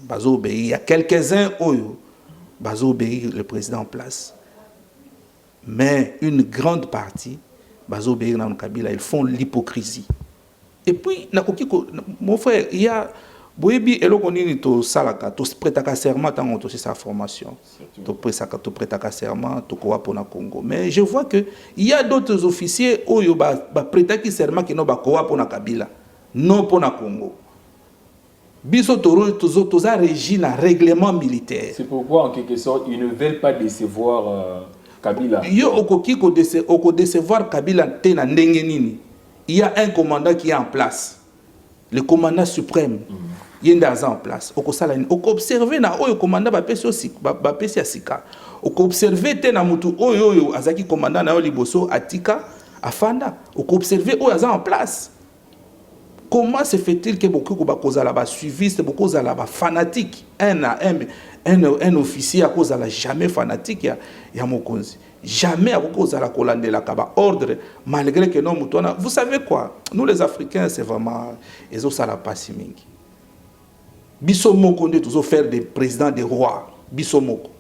S2: Bazo obéir, il y a quelques-uns oyo bazo obéir le président en place. Mais une grande partie bazo obéir nanu Kabila, ils font l'hypocrisie. Et puis mon frère, il y a boyebi eloko nini to salaka to prêtaka serment tant on sa formation. To prêtaka serment to ko pona Congo. Mais je vois que il y a d'autres officiers oyo ba prêtaki serment qui no ba ko pona Kabila, non pona Congo. Biso toza régi na règlement militaire.
S1: C'est pourquoi en quelque sorte ils ne veulent pas décevoir Kabila.
S2: Yo okoki ko décevoir Kabila te na ndenge nini. Il y a un commandant qui est en place. Le commandant suprême. Il est en place. On peut observer na oyo commandant ba pesi asika. On peut observer te na mutu oyo azaki commandant na liboso atika afanda. On peut observer oyo aza en place. Comment se fait-il que beaucoup de gens suivistes, beaucoup de gens fanatiques, un officier à cause de la jamais fanatique, il y a Mokonzi. Jamais à cause de la colande de la Kaba ordre, malgré que non, vous savez quoi? Nous les Africains, c'est vraiment, ils ont ça la passe mingi. Bissomoko, on toujours faire des présidents, des rois. Bissomoko.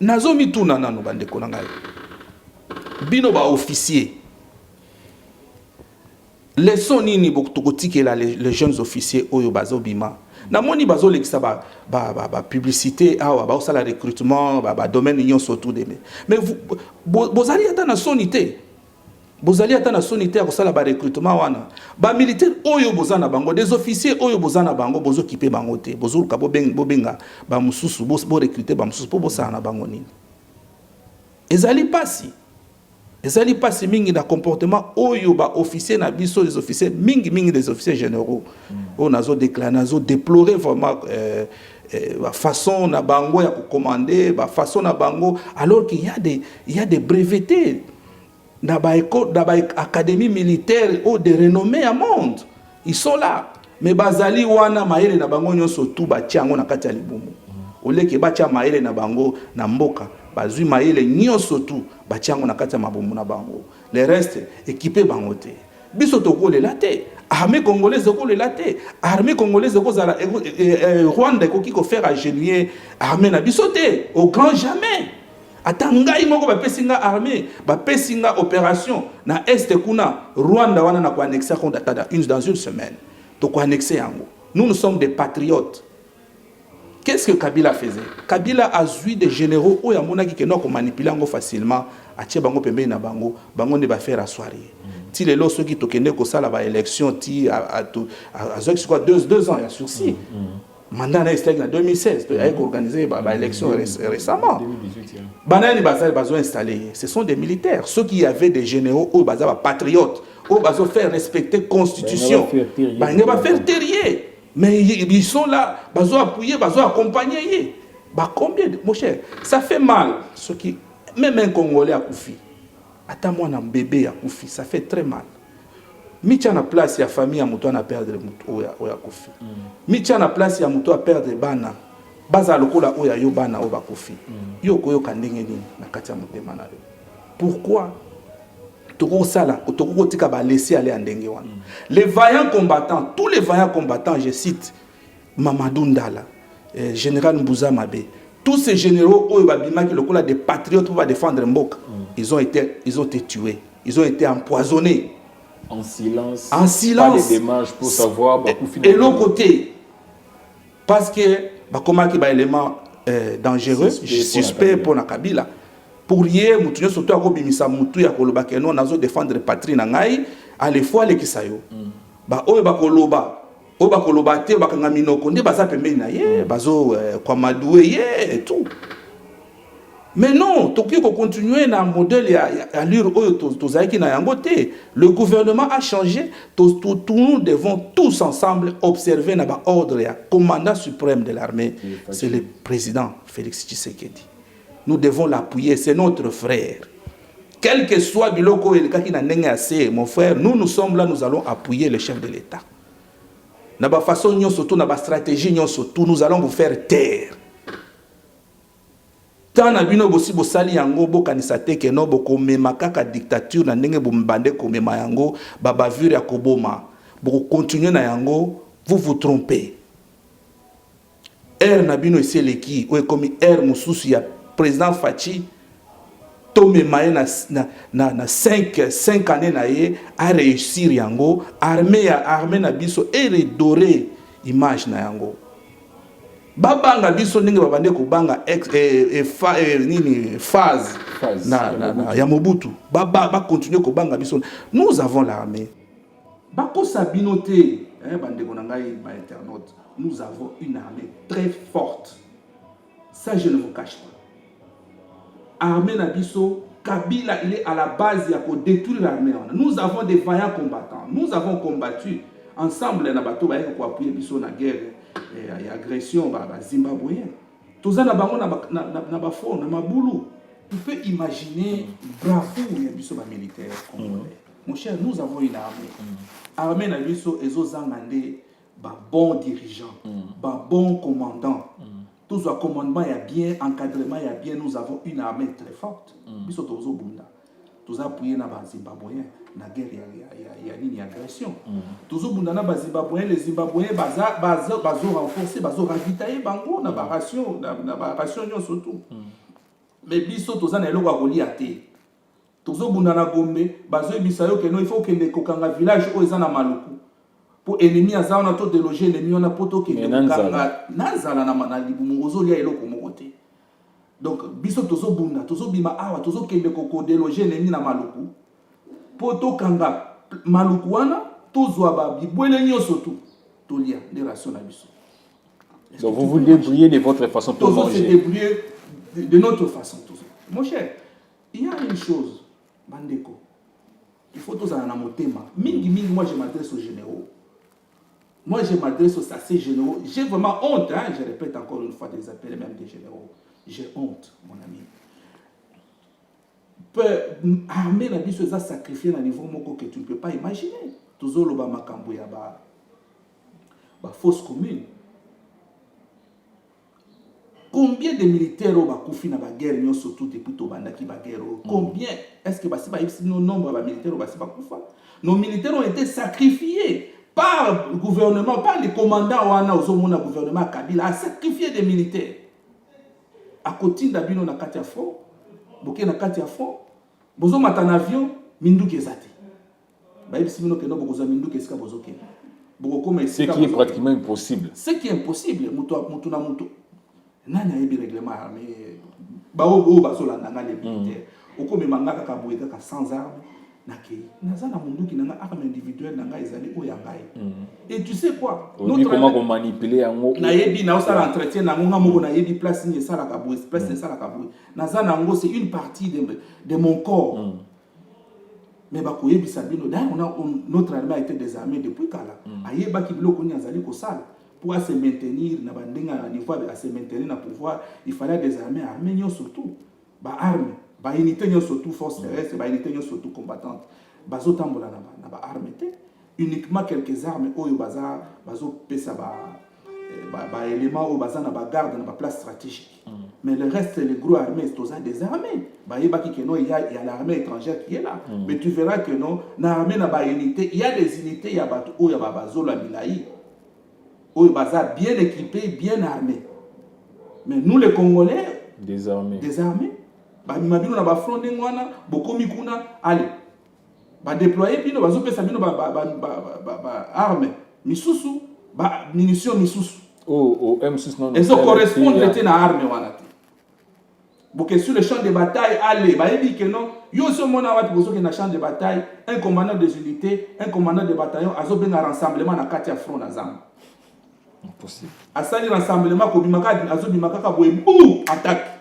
S2: Nazomi tout nana no bande konangai. Bino ba officier. Laissons nini bokutiki les jeunes officiers oyo bazo bima. Na moni bazo lekisa ba publicité awa ba osala recrutement ba domaine union surtout de mais vous allez ata na sonité. Bozali ata na sonité ko sala ba recrutement wana. Ba militaire oyo bozana bango, des officiers oyo bozana bango bozo kipe bango te. Bozo ka bobenga ba mususu bo recruter ba mususu po bosana na bango nini. Ezali pasi. Ezali pasi mingi na comportement oyo ba officier na biso des officiers mingi des officiers généraux. On a déclaré, nazo déplorer vraiment la façon na bango ya commander, la façon na bango alors qu'il y a des brevetés dans ba école, dans ba académie militaire de renommée à monde. Ils sont là. Mais bazali wana maele na bango nyonso tout ba tiango na kati ya libumu. Oleke ba tia maele na bango na mboka. Bazui maele nyonso tout ba tiango na kati ya mabumu na bango. Le reste équipé bango te. Biso toko le laté. Armée congolaise ko le laté. Armée congolaise ko zala Rwanda ko ki ko faire ingénier armée na biso te au grand jamais. Atangai moko ba pesinga armée, ba pesinga opération na est kuna Rwanda wana na ko annexer dans une semaine. Donc ko annexer yango. Nous sommes des patriotes. Qu'est-ce que Kabila faisait? Kabila a joué des généraux où il y a des gens qui ont manipulé facilement. Atie bango pembe na bango ne va faire asseoir. Si les lois ceux qui tokende ko sala ba élection ti a quoi 2 ans il y a sursis. Mandat na en 2016 il a organisé ba élection récemment. Banani bazal bazo installé. Ce sont des militaires, ceux qui avaient des généraux ou bazal patriotes, ou bazo faire respecter constitution. Ba ne va faire terrier. Mais ils sont là, ils ont appuyé, ils ont accompagné. Bah combien de... Mon cher, ça fait mal. Ce qui... Même un Congolais a Koufi. Attends-moi, un bébé a Koufi, ça fait très mal. Mitia na place, il y a famille à Moutou à perdre Oya Koufi. Mitia na place, il y a Moutou à perdre Bana. Baza lokola Oya Yo Bana Oba Koufi. Yo Koyo Kandenge Nini, na Katia Moutemana. Pourquoi? Les vaillants combattants, tous les vaillants combattants, je cite Mamadou Ndala, général Mbouza Mabé, tous ces généraux qui des patriotes pour défendre Mbok, ils ont été tués, ils ont été empoisonnés.
S1: En silence.
S2: En silence.
S1: Pas de démarches pour savoir.
S2: Et l'autre côté, parce que comment il y a des éléments dangereux, suspect pour la Kabila. Pour hier, mutunyo surtout à Kobimisa mutu ya koloba que non nazo défendre patrie na ngai à les fois les kisayo. Ba oyo ba koloba te ba kanga minoko nde baza pembeni na ye bazo kwa madoué ye et tout. Mais non, Tokyo continuer dans le modèle à l'heure le gouvernement a changé. Nous devons tous ensemble observer l'ordre. Le commandant suprême de l'armée, c'est le président Félix Tshisekedi. Nous devons l'appuyer, c'est notre frère. Quel que soit du loco et le cas qui n'a pas assez, mon frère, nous sommes là, nous allons appuyer le chef de l'État. Dans la façon, dans la stratégie, nous allons vous faire taire. Tant na bino bosi bosali yango bokanisa te ke no boko mema kaka dictature na ndenge bombande ko mema yango babavure ya koboma boko continuer na yango vous trompez. Na bino eseleki o komi mususu ya président Fachi to mema na 5 années na ye a réussir yango armée na biso redoré image na yango. Babanga biso ndenge babande ko banga phase ya Mobutu ba continuer ko banga biso. Nous avons l'armée bako sabinoté bande ko ngai ba internaute, nous avons une armée très forte, ça je ne vous cache pas. Armée na biso Kabila, il est à la base pour détruire l'armée. Nous avons des vaillants combattants, nous avons combattu ensemble na bato ba ko appuyer biso na guerre et agression zimbabwéen. Tout ça na bango na bafo na mabulu. Tu peux imaginer bravoure ya biso ba militaire congolais. Mon cher, nous avons une armée. Armée na biso ezozangande ba bon dirigeant, ba bon commandant. Tout ce commandement y a bien, encadrement y a bien, nous avons une armée très forte. Biso tozo bunda. Tous appuyés na ba zimbabwéen na guerre ya une agression. Tous bunda na ba zimbabwéen, les zimbabwéens bazo renforcer, bazo ravitailler bango na ba ration surtout. Mais biso toza na eloko akoli ate. Tous bunda na Gombe, bazo bisayo que non il faut que les kokanga village o ezana maluku. Pour ennemi azana to déloger ennemi on a poto que kokanga nazala na libumu ozolia eloko mokote. Donc biso tozo bunda tozo bima awa tozo kende koko déloger ennemi na maluku. Poto kanga maluku wana tozwa ba bibwele nyoso tout tolia des rations na biso.
S1: Donc vous vous débrouillez de votre façon pour manger.
S2: Se débrouiller de notre façon tous. Mon cher, il y a une chose bandeko. Il faut tous en motema. Mingi moi je m'adresse aux généraux. Moi je m'adresse aux assez généraux. J'ai vraiment honte, hein? Je répète encore une fois des appels même des généraux. J'ai honte, mon ami. Armée la biso ça sacrifier à niveau moko que tu ne peux pas imaginer. Tozolo ba makambo ya ba fausse commune. Combien de militaires ont bakoufi na ba guerre nyo surtout depuis to bandaki ba guerre? Combien est-ce que basi ba nos nombre ba militaires basi bakoufa? Nos militaires ont été sacrifiés par le gouvernement, par les commandants wana ozomona gouvernement Kabila a sacrifié des militaires. À côté d'abino na kati ya front, boké na kati ya front, bozo mata na avion minduki ezati. Ba yebisi bino ke no bokoza minduki esika bozoke.
S1: Ce qui est pratiquement impossible.
S2: Ce qui est impossible, mutu na mutu. Nani ayebi règlement armé bao bazola nanga les militaires. Okome mangaka ka boyeka ka sans armes. Nazana munduki nanga arme individuelle nanga ezali oyangai. Et tu sais quoi?
S1: Notre comment on manipuler yango.
S2: Na yebi na osala entretien na ngonga moko na yebi place ni sala ka boy, place ni sala ka boy. Nazana ngo c'est une partie de mon corps. Mais ba koyebi sabino d'ailleurs notre armée a été désarmée depuis kala. Ayeba ki biloko ni azali ko sala pour se maintenir na bandenga niveau à se maintenir na pouvoir, il fallait désarmer armée surtout. Ba arme ba unité nyo surtout force terrestre, ba unité nyo surtout combattante. Bazo tambola na ba arme te. Uniquement quelques armes oyo bazo pesa ba éléments au baza na ba garde na ba place stratégique. Mais le reste les gros armées c'est aux des armées. Ba yeba ki no il y a l'armée étrangère qui est là. Mais tu verras que non na armée na ba unité, il y a des unités, il y a bato oyo ba bazo la milai. Oyo baza bien équipés, bien armés. Mais nous les Congolais
S1: désarmés.
S2: Mabino na ba front ngwana bokomi kuna allez ba déployer bino bazo pesa bino ba arme misusu ba munitions misusu
S1: M6 non
S2: et ça correspond à arme wana te boke sur le champ de bataille allez ba yebi que non yo so mona wat bozo ke na champ de bataille un commandant des unités un commandant de bataillon azo benga rassemblement na kati ya front na zam impossible asali rassemblement ko bimaka azo bimaka ka boye bou attaque.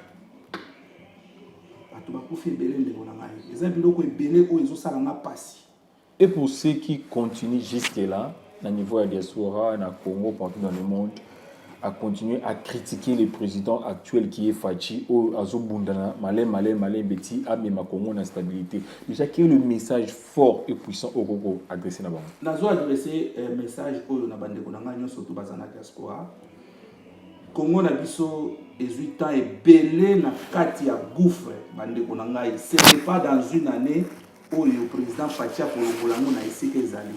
S2: bato bakufi ebele ndeko na ngai eza biloko ebele oyo ezosalanga pasi.
S1: Et pour ceux qui continuent jusque là au niveau de la diaspora na Congo partout dans le monde à continuer à critiquer le président actuel qui est Fachi ou Azobundana malin beti amema Congo na stabilité, déjà quel est le message fort et puissant au Congo adressé na bango?
S2: Nazo adresser message oyo na bandeko na ngai surtout bazana diaspora. Congo na biso ezui temps ebele na kati ya gouffre bandeko na ngai, ce n'est pas dans une année où le président Fachi Apolobolango na esika ezali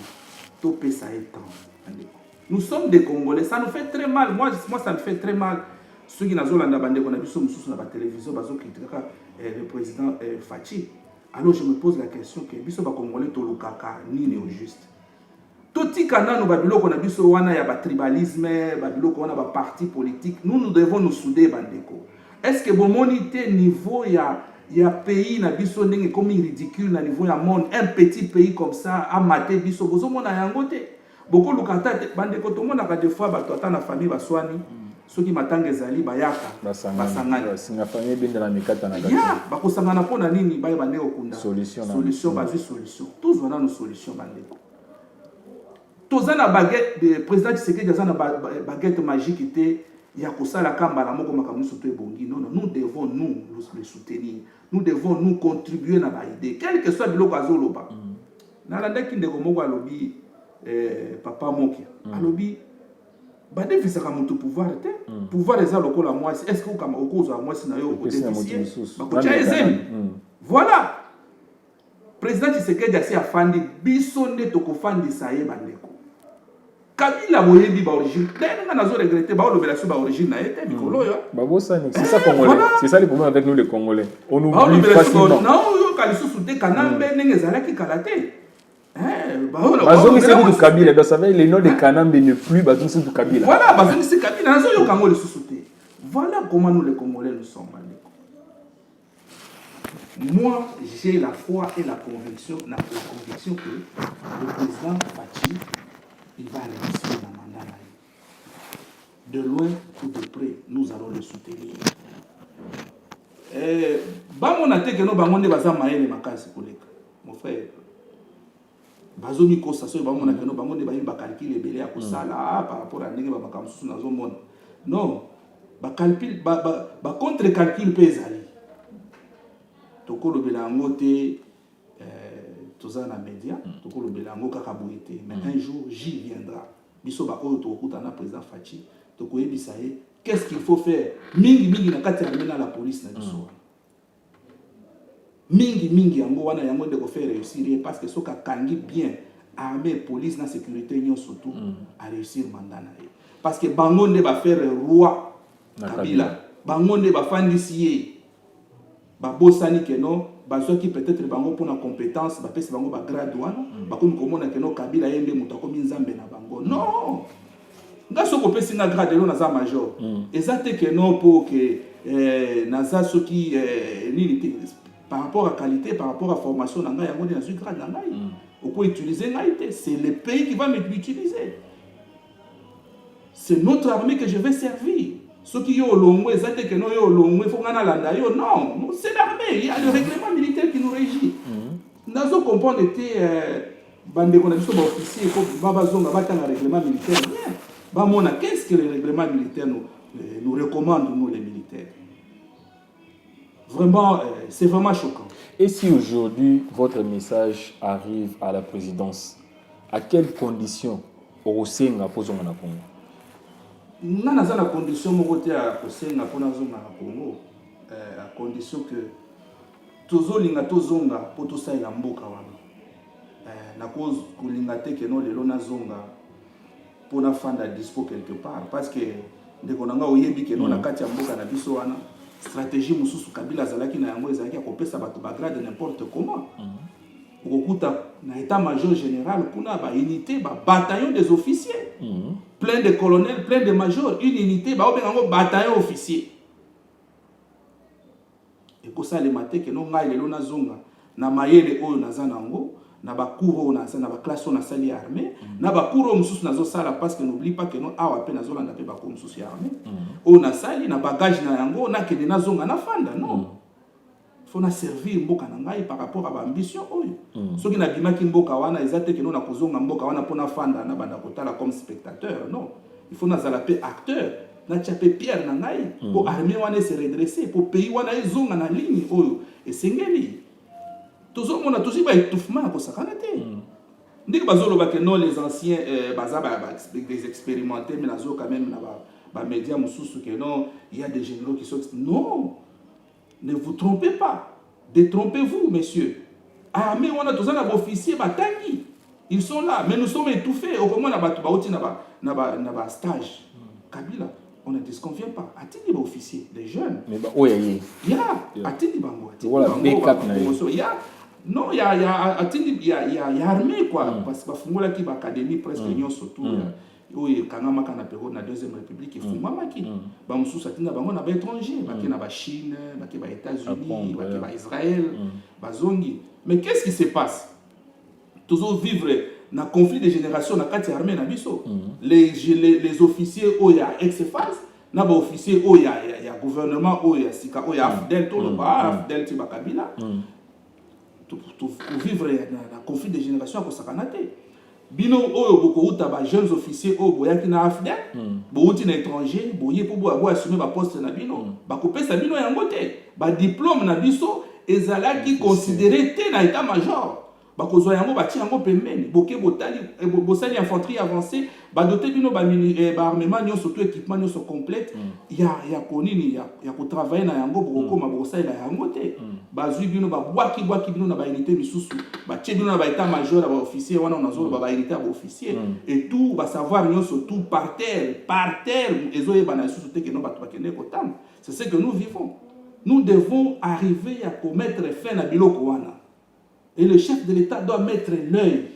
S2: to pesa temps bandeko. Nous sommes des Congolais, ça nous fait très mal. Moi ça me fait très mal. Ceux qui n'ont pas bandeko na biso mususu na ba télévision bazo critiquer le président Fachi. Alors je me pose la question que biso ba Congolais to lukaka nini au juste. Toti kana no babiloko na biso wana ya ba tribalisme, babiloko wana ba parti politique, nous devons nous souder bandeko. Est-ce que bomonité niveau ya pays na biso ndenge comme ridicule na niveau ya monde, un petit pays comme ça a maté biso bozo mona yango te. Beaucoup lukata bandeko to mona ka des fois bato ata na famille baswani soki matanga ezali bayaka basangana
S1: singa famille benda na mikata na
S2: kati ya bakosangana pona nini baye bande okunda
S1: solution
S2: bazi solution tous wana no solution bandeko tozana baguette de président Tshisekedi azana baguette magique était ya kosala kambala moko makambo soto ebongi. Non, nous devons nous le soutenir, nous devons nous contribuer na ba idée quel que soit biloko azoloba na landaki ndeko moko alobi papa moki alobi bade visaka mutu pouvoir te pouvoir eza lokola moi est-ce que kama okoza moi sina yo ko déficier bakocha ezemi voilà président Tshisekedi asi afandi biso nde tokofandisa ye bandeko Kabila boyebi ba origine tenga nazo regretter ba olobela so ba origine na ete mikolo yo
S1: babosani c'est ça congolais c'est ça le problème avec nous les Congolais on oublie facilement
S2: non yo kalisusu te kanambe ndenge ezalaki kalate
S1: bazongi c'est du Kabila donc ça veut le nom de Kanambe ne plus bazongi c'est du Kabila
S2: voilà bazongi c'est Kabila nazo yo kango lisusu te. Voilà comment nous les Congolais nous sommes bandeko. Moi j'ai la foi et la conviction que le président Fachi il va réussir dans le mandat. De loin ou de près, nous allons le soutenir. Mon frère, par rapport à non, contre-calcul pèse. Tous en média, mais un jour j'y viendra. Biso ba oyo to kuta na président Fachi, to koyebisa ye qu'est-ce qu'il faut faire. Mingi na kati ya la police na biso. Mingi yango wana yango de ko faire réussir parce que soka kangi bien armée police na sécurité nyo surtout à réussir mandat na ye. Parce que bango nde ba faire roi Kabila. Bango nde ba fandisi ba bosani que non bazo qui peut-être bango pour na compétence ba pesa bango ba grade wana ba komi komona que non Kabila yende muta komi nzambe na bango non ngaso ko pesa na grade lo na za major exacte que non pour que na za so qui ni par rapport à qualité par rapport à formation na ngai yango na zu grade na ngai on peut utiliser ngai c'est le pays qui va m'utiliser, c'est notre armée que je vais servir. Ceux qui ont l'ongou, exactement que nous avons l'ongou, il faut qu'on a l'andaïo. Non, c'est l'armée. Il y a le règlement militaire qui nous régit. Nous avons compris que bande qu'on a dit sur l'officier, il faut que nous avons un règlement militaire. Bien, qu'est-ce que le règlement militaire nous recommande, nous les militaires? Vraiment, c'est vraiment choquant.
S1: Et si aujourd'hui votre message arrive à la présidence, à quelles conditions au Sénat posons en Congo?
S2: Nous avons la condition à Kosenga pour nous Congo, à condition que tous les gens tozonga pour tout ça il a mboka wana. Na cause kulinga te que non le lona zonga pour na fanda dispo quelque part parce que de konanga oyebi que non na kati ya mboka na biso wana stratégie mususu Kabila zalaki na yango ezalaki ya kopesa bato ba grade n'importe comment. Okuta na état-major général kuna ba unité ba bataillon des officiers. Plein de colonels, plein de majors, une unité, bah on bataillon officier. Et pour ça les matés que non ngai le na zonga na mayele oyo na zanango na bakuro na na ba classe na sali armée na bakuro mususu na zo sala parce que n'oublie pas que non awa pe na zo landa pe ba ko mususu armée o na sali na bagage na yango na kende na zonga na fanda non faut servir mboka na ngai par rapport à l'ambition oyo. Soki na bimaki mboka wana ezate ke no na kozonga mboka wana pona fanda na banda kotala comme spectateur, non. Il faut nazala pe acteur, na chapé pierre na ngai pour armée wana se redresser, pour pays wana ezonga na ligne oyo esengeli. Toujours on a toujours ba étouffement ko sakana te. Ndiki bazolo ba ke non les anciens baza des expérimentés mais nazo quand même na ba médias mususu que non, il y a des généraux qui sont non. Ne vous trompez pas. Détrompez-vous, messieurs. Armée, on a tous les officiers, ils sont là, mais nous sommes étouffés. Au moins, on a un stage. Kabila, on ne disconvient pas. A-t-il des officiers, des jeunes?
S1: Mais oui,
S2: il y a. A-t-il des bangos?
S1: Voilà,
S2: il y a. Non, il y a armée, quoi. Parce que Fungola qui va académie presque l'Union surtout. Oui, quand on a période la deuxième république, il faut mamaki. Bah on sous satina, bah on a étranger, bah qui na ba Chine, bah qui ba États-Unis, bah qui ba Israël, bah zongi. Mais qu'est-ce qui se passe? Toujours vivre dans conflit de génération na kati armée na biso. Les officiers où il y a ex-phase, na ba officiers où il y a gouvernement où il y a sika où il y a Afdel tout le bas, Afdel Tiba Kabila. Pour vivre dans conflit de génération à Kosakanate. Bino oyo boko uta ba jeunes officiers oyo boyaki na afdel bo uti na étranger boye po bo assumer ba poste na bino ba kopesa bino yango te ba diplôme na biso ezalaki considéré te na état major ba kozwa yango ba ti yango pembeni boke botali bosali infanterie avancée ba doté bino ba armement nyo surtout équipement nyo so complète ya konini ya ko travailler na yango boko ma bosali na yango te ba zui bino ba bwaki bino na ba unité misusu ba tie bino na ba état major ba officier wana on azo ba unité ba officier et tout ba savoir nyo surtout par terre ezoye ba na susu te que no ba to bakene ko tam. C'est ce que nous vivons. Nous devons arriver à commettre fin à biloko wana. Et le chef de l'État doit mettre l'œil.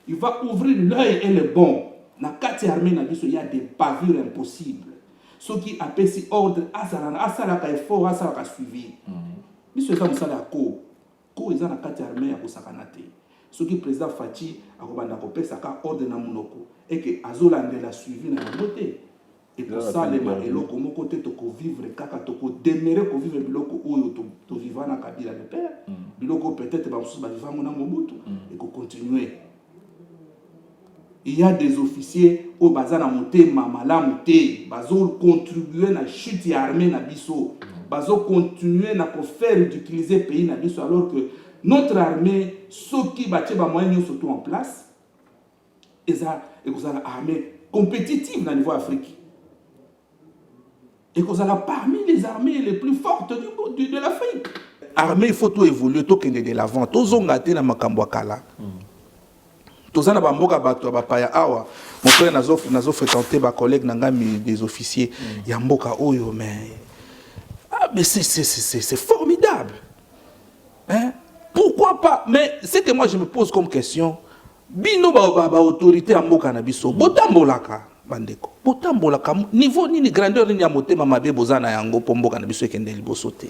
S2: Il va ouvrir l'œil et le bon. Na kati armée na biso, il y a des bavures impossibles. Ceux qui appellent si ordre, asala ka effort, asala ka suivi. Biso eza musala ko. Ko eza na kati armée ya kosakana te. Ceux qui président Fachi akobanda kopesa ka ordre na munoko et que azolandela suivi na yangote. Et pour ça les eloko moko te toko vivre kaka toko demeurer ko vivre biloko oyo to vivre na Kabila le père. Biloko peut-être ba mususu ba vivre na Mobutu et ko continuer. Il y a des officiers au bazana motema malamu te bazo contribuer na chute ya armée na biso. Bazo continuer na ko faire utiliser pays na biso alors que notre armée ceux qui battent ba moyens surtout en place eza et que ça armée compétitive na niveau Afrique. Et que ça parmi les armées les plus fortes de l'Afrique. Armée, il faut tout évoluer, tout qu'il y ait de l'avant. Tout le monde a makambo kala. Tout ça na bamboka bato bapaya awa. Mon frère nazo fréquenté ba collègue nangami des officiers. Ya mboka oyo mais mais c'est formidable. Hein? Pourquoi pas? Mais c'est que moi je me pose comme question. Bino ba autorité à mboka na biso. Botambolaka. Bandeko botambolaka niveau nini grandeur nini ya motema mabe bozana yango pomboka na biso ekende liboso te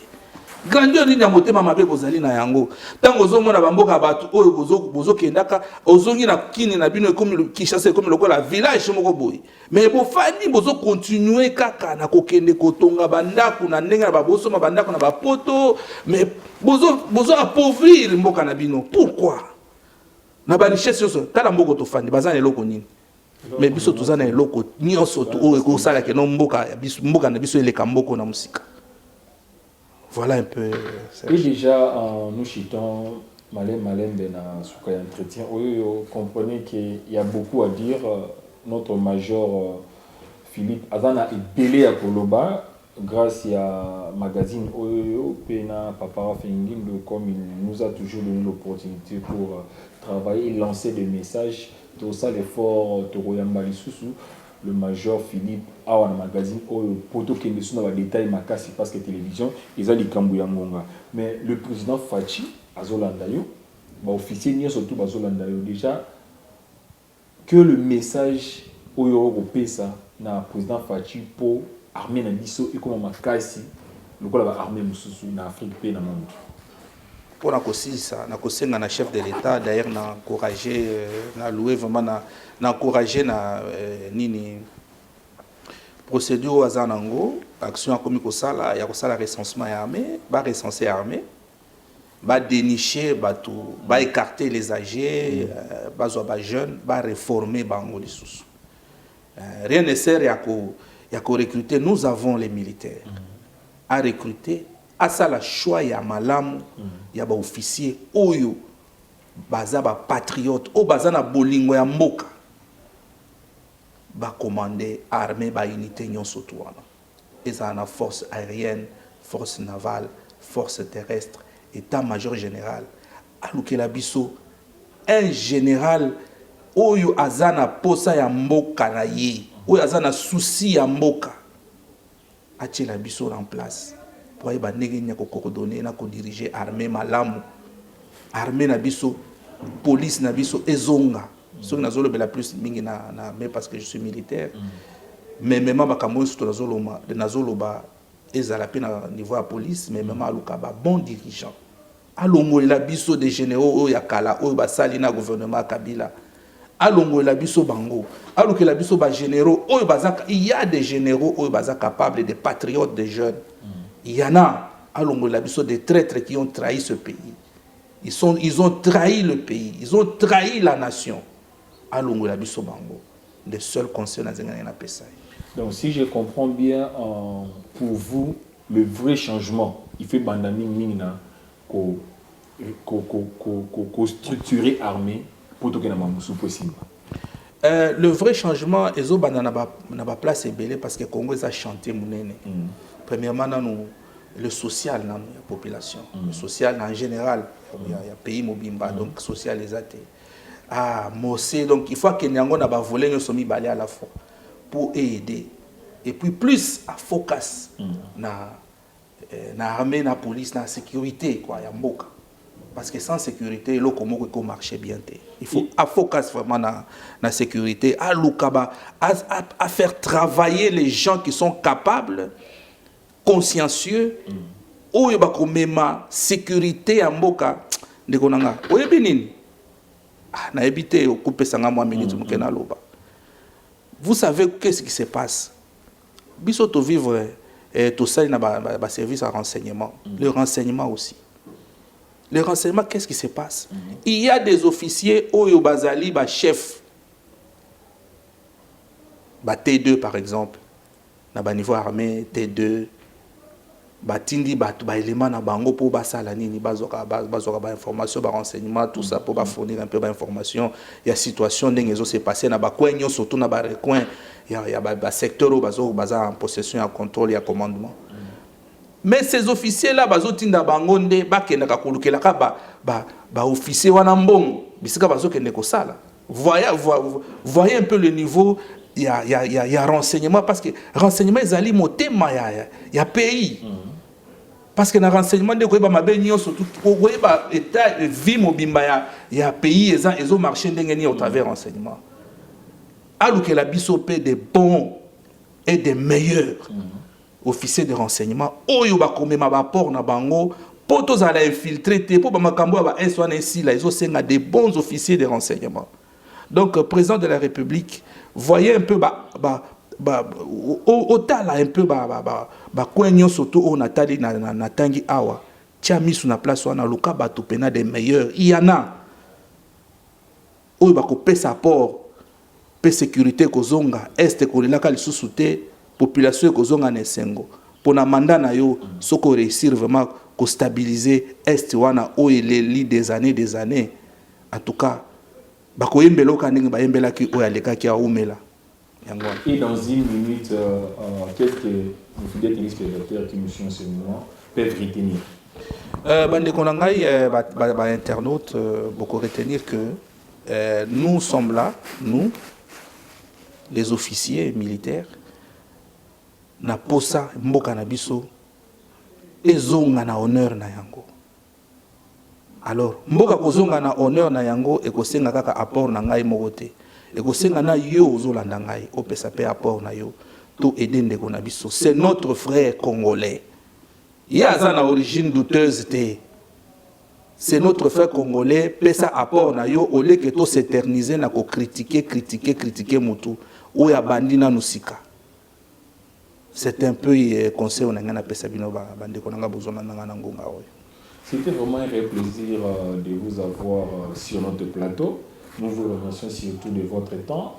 S2: grandeur nini ya motema mabe bozali na yango tango ozomona bamboka bato oyo bozokendaka ozongi na kini na bino ekomi Kinshasa ekomi lokola village moko boye mais bofandi bozokontinue kaka na kokende kotonga bandako na ndenge na babosoma bandako na bapoto mais bozo appauvrir mboka na bino. Pourquoi? Na ba richesse yoso tala mboko tofandi bazana eloko nini. Mais biso tuzana eloko nyonso to ko sala ke no mboka na biso eleka mboko na musika. Voilà un peu.
S1: Et déjà nous chitons malem na suka entretien comprenez qu'il y a beaucoup à dire. Notre major Philippe Azana est belé à Koloba grâce à magazine Oyo Pena Papa Fengindo comme il nous a toujours donné l'opportunité pour travailler et lancer des messages. Tout ça l'effort Toroyamba Lisusu le major Philippe a un magazine poto qui ne sont pas détail makasi parce que télévision ils ont les Kambuyangonga mais le président Fachi Azolandayo ba officier ni surtout Azolandayo déjà que le message oyo opesa na président Fachi pour armée na biso et comme makasi le quoi la armée mususu na Afrique pe na monde
S2: pour na kosenga na chef de l'État d'ailleurs na encourager na louer vraiment na encourager na nini procédure azanango action comme ko sala ya ko sala recensement ya armée ba recenser armée va dénicher, va écarter les âgés, va jeunes, va réformer bango les sous. Rien ne sert à recruter. Nous avons les militaires à recruter. À ça la choix ya malamu, ya ba officier oyo baza ba patriote, o baza na bolingo ya mboka. Ba commander armée ba unité nyonso to wana. Eza na force aérienne, force navale, force terrestre, état-major général. Alukela biso un général oyo azana posa ya mboka na ye, oyo azana souci ya mboka. Atila biso en place. Pour yeba ndenge nya ko coordonner na ko diriger armée malamu. Armée na biso, police na biso ezonga. Ce que nazolo bela plus mingi mais parce que je suis militaire. Mais même makambo sur nazolo ba ezala pe na niveau à police, mais même aluka ba bon dirigeant. Alongo la biso des généraux ya kala o ba salina gouvernement Kabila. Alongo la biso bango. Aluka la biso ba généraux o bazaka, il y a des généraux o bazaka capables, des patriotes, des jeunes. Il y en a alongo la biso des traîtres qui ont trahi ce pays. Ils ont trahi le pays, ils ont trahi la nation. Alongo la biso bango. Les seuls conseils na zenga na pesa.
S1: Donc si je comprends bien, pour vous, le vrai changement, il fait bandani mingna ko structurer armée pour tout que na mamusu possible.
S2: Le vrai changement, ezo bandana na ba place ebele parce que Congo a chanté munene. Premièrement, le social dans la population, le social en général, il y a pays mobimba, donc social les athées. Ah, Mossé, donc il faut que Nyango n'a pas volé, nous sommes balés à la fois pour aider. Et puis plus à focus na armée, na police, na sécurité, quoi, y a mboka. Parce que sans sécurité, le comment qu'on marche bien. Il faut à focus vraiment na sécurité, à l'ukaba, à faire travailler les gens qui sont capables, consciencieux, ou yeba komema sécurité à mboka de konanga. Oye binini. Na évité au couper sanga moi minute mukena loba. Vous savez qu'est-ce qui se passe? Biso to vivre tout ça na ba service à renseignement. Le renseignement aussi. Le renseignement, qu'est-ce qui se passe? Il y a des officiers oyo bazali ba chef. Ba T2 par exemple. Na ba niveau armé T2. Batindi ba élément na bango pour basala nini bazoka ba information ba renseignement tout ça pour ba fournir un peu ba information il y a situation ndenge zo se passer na ba coin surtout na ba recoin il y a ba secteur où bazo en possession en contrôle et en commandement. Mais ces officiers là bazo tinda bango nde ba kenda ka kulukela ka ba officier wana mbongo bisika bazo kende ko sala. Voyez un peu le niveau. Il y a renseignement parce que renseignement ils allaient motema il y a pays parce que dans renseignement de quoi ma benyo surtout quoi état vie mobimba il y a pays ils ont marché d'engagner au travers renseignement alors que la bisopé des bons et des meilleurs officiers de renseignement oyo ba komema ba port na bango poto za la infiltrer te po ba makambo ba eswana ici là ils ont senga des bons officiers de renseignement. Donc président de la République, voyez un peu otala un peu kwenyo surtout au natali na tangi awa tiami sur na place wana luka batu pena des meilleurs il y en a oyo ba ko pesa port pe sécurité kozonga est ko lelaka lisusu te population kozonga na sengo pona mandat na yo soko réussir vraiment ko stabiliser est wana oyo les des années en tout cas. Et dans une
S1: minute, qu'est-ce que les fidèles téléspectateurs qui nous suivent en ce moment peuvent retenir?
S2: Internautes, beaucoup retenir que nous sommes là, nous, les officiers militaires, na posa mboka na biso ezonga na honneur na yango. Alors, mboka kozonga na honneur na yango ekosenga kaka apport na ngai mokote. Ekosenga na yo ozolanda ngai opesa pe apport na yo to aider ndeko na biso. C'est notre frère congolais. Ya za na origine douteuse te. C'est notre frère congolais pesa apport na yo au lieu que to s'éterniser na ko critiquer mutu ou ya bandi na nusika. C'est un peu conseil on nga na pesa bino ba ndeko na nga bozona nga na ngonga oyo.
S1: C'était vraiment un réel plaisir de vous avoir sur notre plateau. Nous vous remercions surtout de votre temps.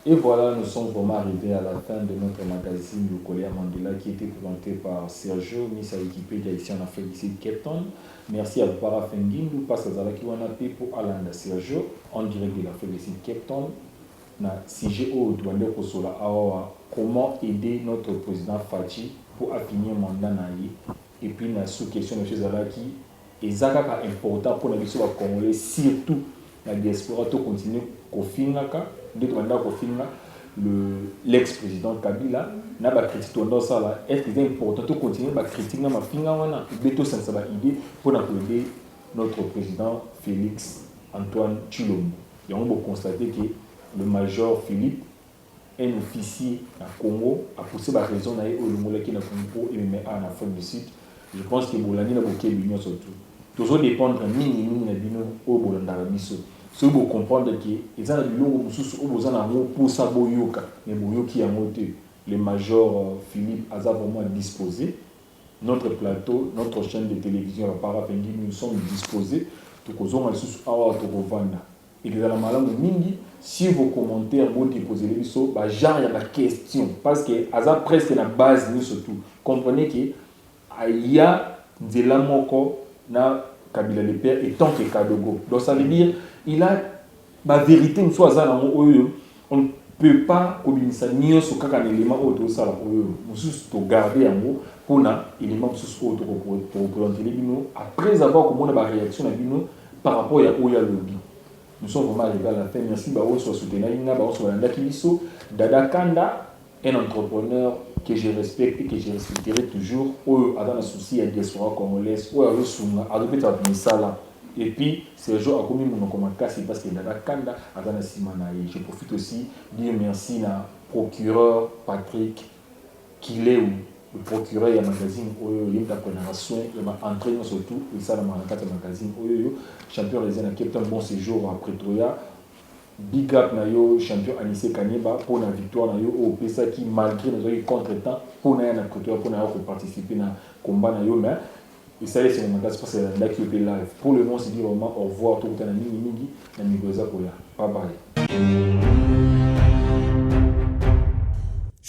S1: Et voilà, nous sommes vraiment arrivés à la fin de notre magazine Le Collier Mandela qui était présenté par Sergio, mis à l'équipe ici en Afrique du Sud, Cape Town. Merci à Para Fengindu, Pasazala Kiwanapi pour Alanda Sergio, en direct de l'Afrique du Sud, Cape Town. Na CGO Douane Kosola Awa, comment aider notre président Fachi pour affiner le mandat naïe. Et puis, la sous-question de M. Zalaki, et c'est important pour les Congolais, surtout la diaspora, de continuer l'ex-président Kabila n'a pas critiqué ça là. Est-ce que c'est important de continuer à critiquer ma finga wana beto sans ba idée pour aider notre président Félix Antoine Tshilombo. Et on peut constater que le major Philippe, un officier à Congo, a poussé la raison d'aller au Lumole qui n'a pas pour MMA en Afrique du Sud. Je pense que Bolani n'a pas l'union surtout. Toujours dépendre minimum de l'union au Bolandarabiso. Si vous comprenez que les gens pour ça mais le major Philippe a vraiment disposé. Notre plateau, notre chaîne de télévision, nous sommes disposés. Et si vos commentaires vous déposez les choses, genre il y a des questions parce que ça presque la base nous surtout. Comprenez que il y a de la moko na Kabila le père et tant que Kadogo. Donc ça veut dire il a la vérité une fois on ne peut pas communiquer ni sur un élément autre ça là pour garder un mot pour un élément pour représenter les bino après avoir comment la réaction à bino par rapport à Oya Lobby. Nous sommes vraiment arrivés à la fin. Merci Bao sur soutenir Ina Bao sur Landa Kiliso Dada Kanda, un entrepreneur que je respecte et que je respecterai toujours. Ou a dans un souci à diaspora congolaise ou à Rosunga à répéter ça là. Et puis, ces jours à commis mon commentaire, c'est parce que Dada Kanda a dans la Simana. Et je profite aussi de dire merci à procureur Patrick Kilé ou le procureur et magazine il y a un soin il m'a entraîné surtout et ça dans le magazine champion résident à Cape Town bon séjour à Pretoria big up na yo champion Anissé Kaneba pour la victoire na yo au PSA qui malgré nos contre-temps pour na Pretoria pour na participer na combat na yo mais et ça c'est le magazine parce que là qui est live pour le moment c'est dire vraiment au revoir tout le temps na mingi na migoza koya bye bye.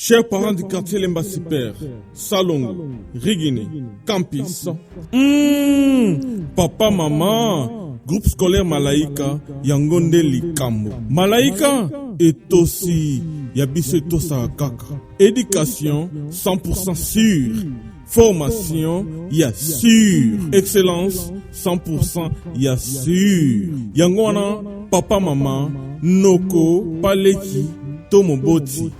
S3: Chers parents du quartier Lembassi Père, Salongo, Rigini, Campis, papa, maman, groupe scolaire Malaika, Yangonde Likambo. Malaika est aussi Yabiseto Sarakaka. Éducation 100% sûre. Formation, y'a sûr. Excellence 100%, y'a sûr. Yangwana, papa, maman, Noko, Paleki, Tomoboti.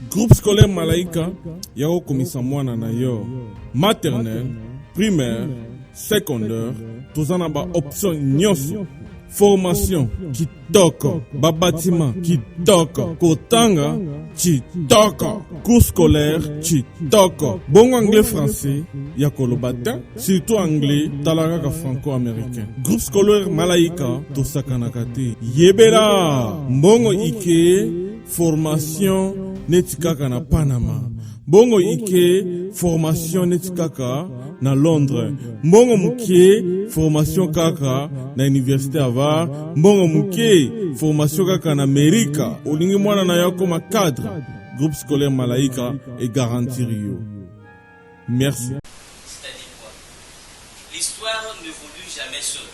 S3: Groupe scolaire Malaika, yao komisa mwana na yo. Maternelle, primaire, secondaire, tozana ba option nyonso. Formation, kitoko. Ba bâtiment, kitoko. Kotanga, kitoko. Cours scolaire, kitoko. Bon anglais français, ya kolobata. Surtout anglais, talaraka franco-américain. Groupe scolaire Malaika, tosaka nakate. Yebera, mbongo ike, formation, netikaka na Panama. Bongo ike formation netikaka na Londres. Bongo muke formation kaka na Université Harvard. Bongo muke formation kaka na Amerika. Olingi mwana na yako ma cadre. Groupe scolaire Malaika et garantir yo. Merci.
S4: C'est-à-dire quoi? L'histoire ne évolue jamais seule.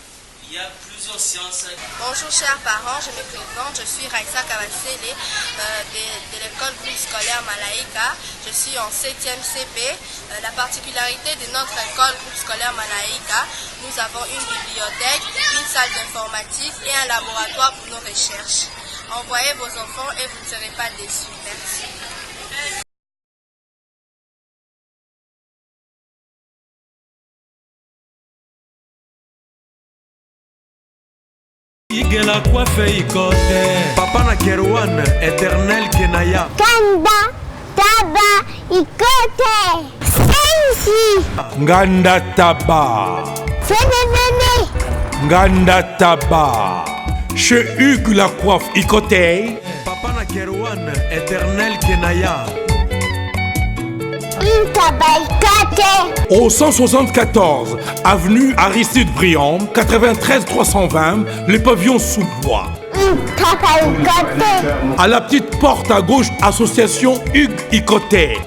S4: Il y a plusieurs sciences.
S5: Bonjour chers parents, je me présente, je suis Raissa Kawasele de l'école groupe scolaire Malaika. Je suis en 7e CP. La particularité de notre école groupe scolaire Malaika, nous avons une bibliothèque, une salle d'informatique et un laboratoire pour nos recherches. Envoyez vos enfants et vous ne serez pas déçus. Merci.
S17: Igela coiffe ikote papa na Kerwan éternel kenaya
S7: Kanda taba ikote sensi
S6: Nganda taba
S7: Fenenene
S6: Nganda taba Chez Hugues la coiffe ikote
S17: papa na Kerwan éternel kenaya
S6: Au 174 avenue Aristide Briand, 93 320, les pavillons sous bois. À la petite porte à gauche, association Hugues Icoté.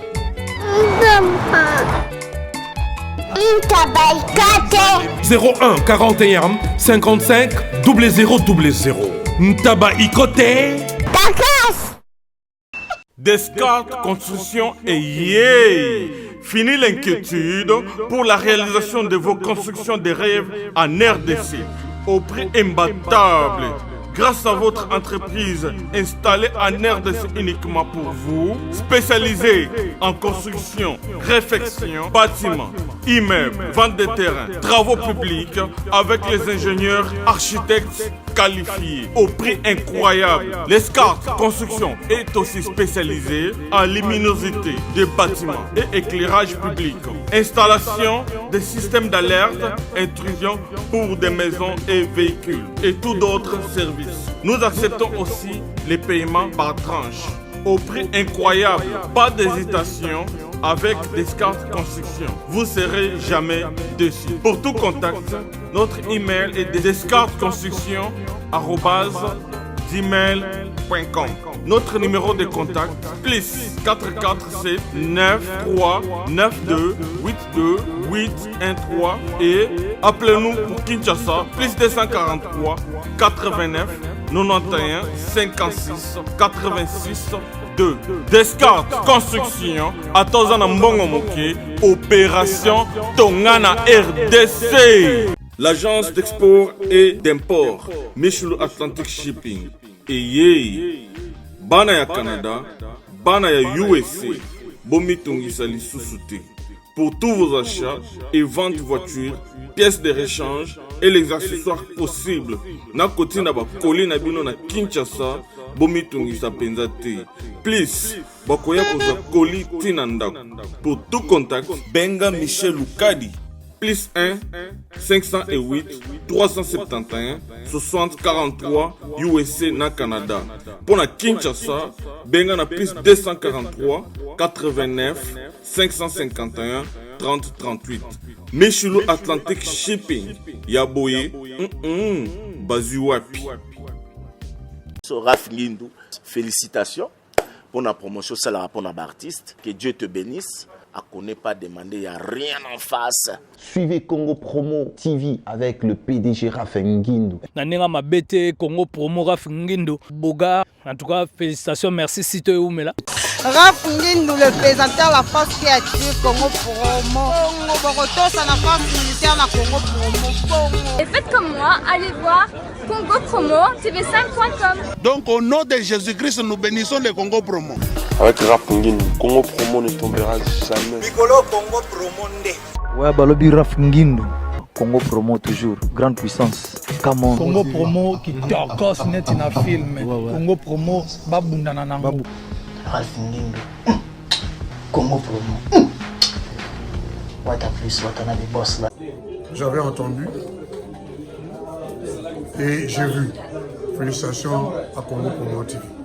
S6: 01 41 55 0000. Ntaba Icoté.
S3: Descartes Construction et yeah! Fini l'inquiétude pour la réalisation de vos constructions de rêves en RDC au prix imbattable. Grâce à votre entreprise installée en RDC uniquement pour vous, spécialisée en construction, réfection, bâtiments, immeubles, vente de terrains, travaux publics, avec les ingénieurs architectes qualifiés au prix incroyable. Descartes Construction est aussi spécialisée en luminosité des bâtiments et éclairage public, installation des systèmes d'alerte, intrusion pour des maisons et véhicules et tout d'autres services. Nous acceptons aussi les paiements par tranche au prix incroyable. Pas d'hésitation avec Descartes Construction. Vous serez jamais déçus. Pour tout contact, notre email est descartesconstruction@gmail.com. Notre numéro de contact plus 447 93 92 82 813 et appelez-nous pour Kinshasa plus 243 89 91 56 86 2. Descartes Construction à Tozana Mbongo Moké, opération Tongana RDC. L'agence d'export et d'import Michulu Atlantic Shipping et yé bana ya Canada, bana ya USA, bomi tongisa lisusu te. Pour tous vos achats et ventes de voitures, pièces de rechange et les accessoires possibles. Na koti na ba koli na bino na Kinshasa, bomi tongisa penza te. Please, bakoya koza koli tina ndako. Pour tout contact, benga Michel Lukadi. Plus 1 508 371 60 43 USA na Canada. Pour la Kinshasa, benga na plus 243 89 551 30 38. Michulu Atlantic Shipping. Yaboye, Bazuapi.
S8: Raph Ngindou, félicitations pour la promotion, c'est la rapport à l'artiste. Que Dieu te bénisse. À connaît pas demander, il n'y a rien en face.
S9: Suivez Congo Promo TV avec le PDG Raph Ngindou.
S10: Nanenga mabete Congo Promo Raph Ngindou. Boga, en tout cas, félicitations, merci si tu es où, mais là.
S11: Raph Ngindou, le présentateur de la force créative Congo Promo. Congo Boroto, c'est la force militaire de Congo Promo.
S12: Et faites comme moi, allez voir Congo Promo, tv5.com.
S18: Donc au nom de Jésus-Christ, nous bénissons le Congo Promo.
S14: Avec Raph Ngindou, Congo Promo ne tombera jamais.
S19: Mikolo Congo Promo nde.
S20: Ouais, balobi Raph Ngindou. Congo Promo toujours, grande puissance. Come on.
S21: Congo Promo qui torcos net in a film. Congo Promo babundana nango.
S22: Raph Ngindou. Congo Promo. What a plus, what a des boss là.
S18: J'avais entendu et j'ai vu. Félicitations à Congo Promo TV.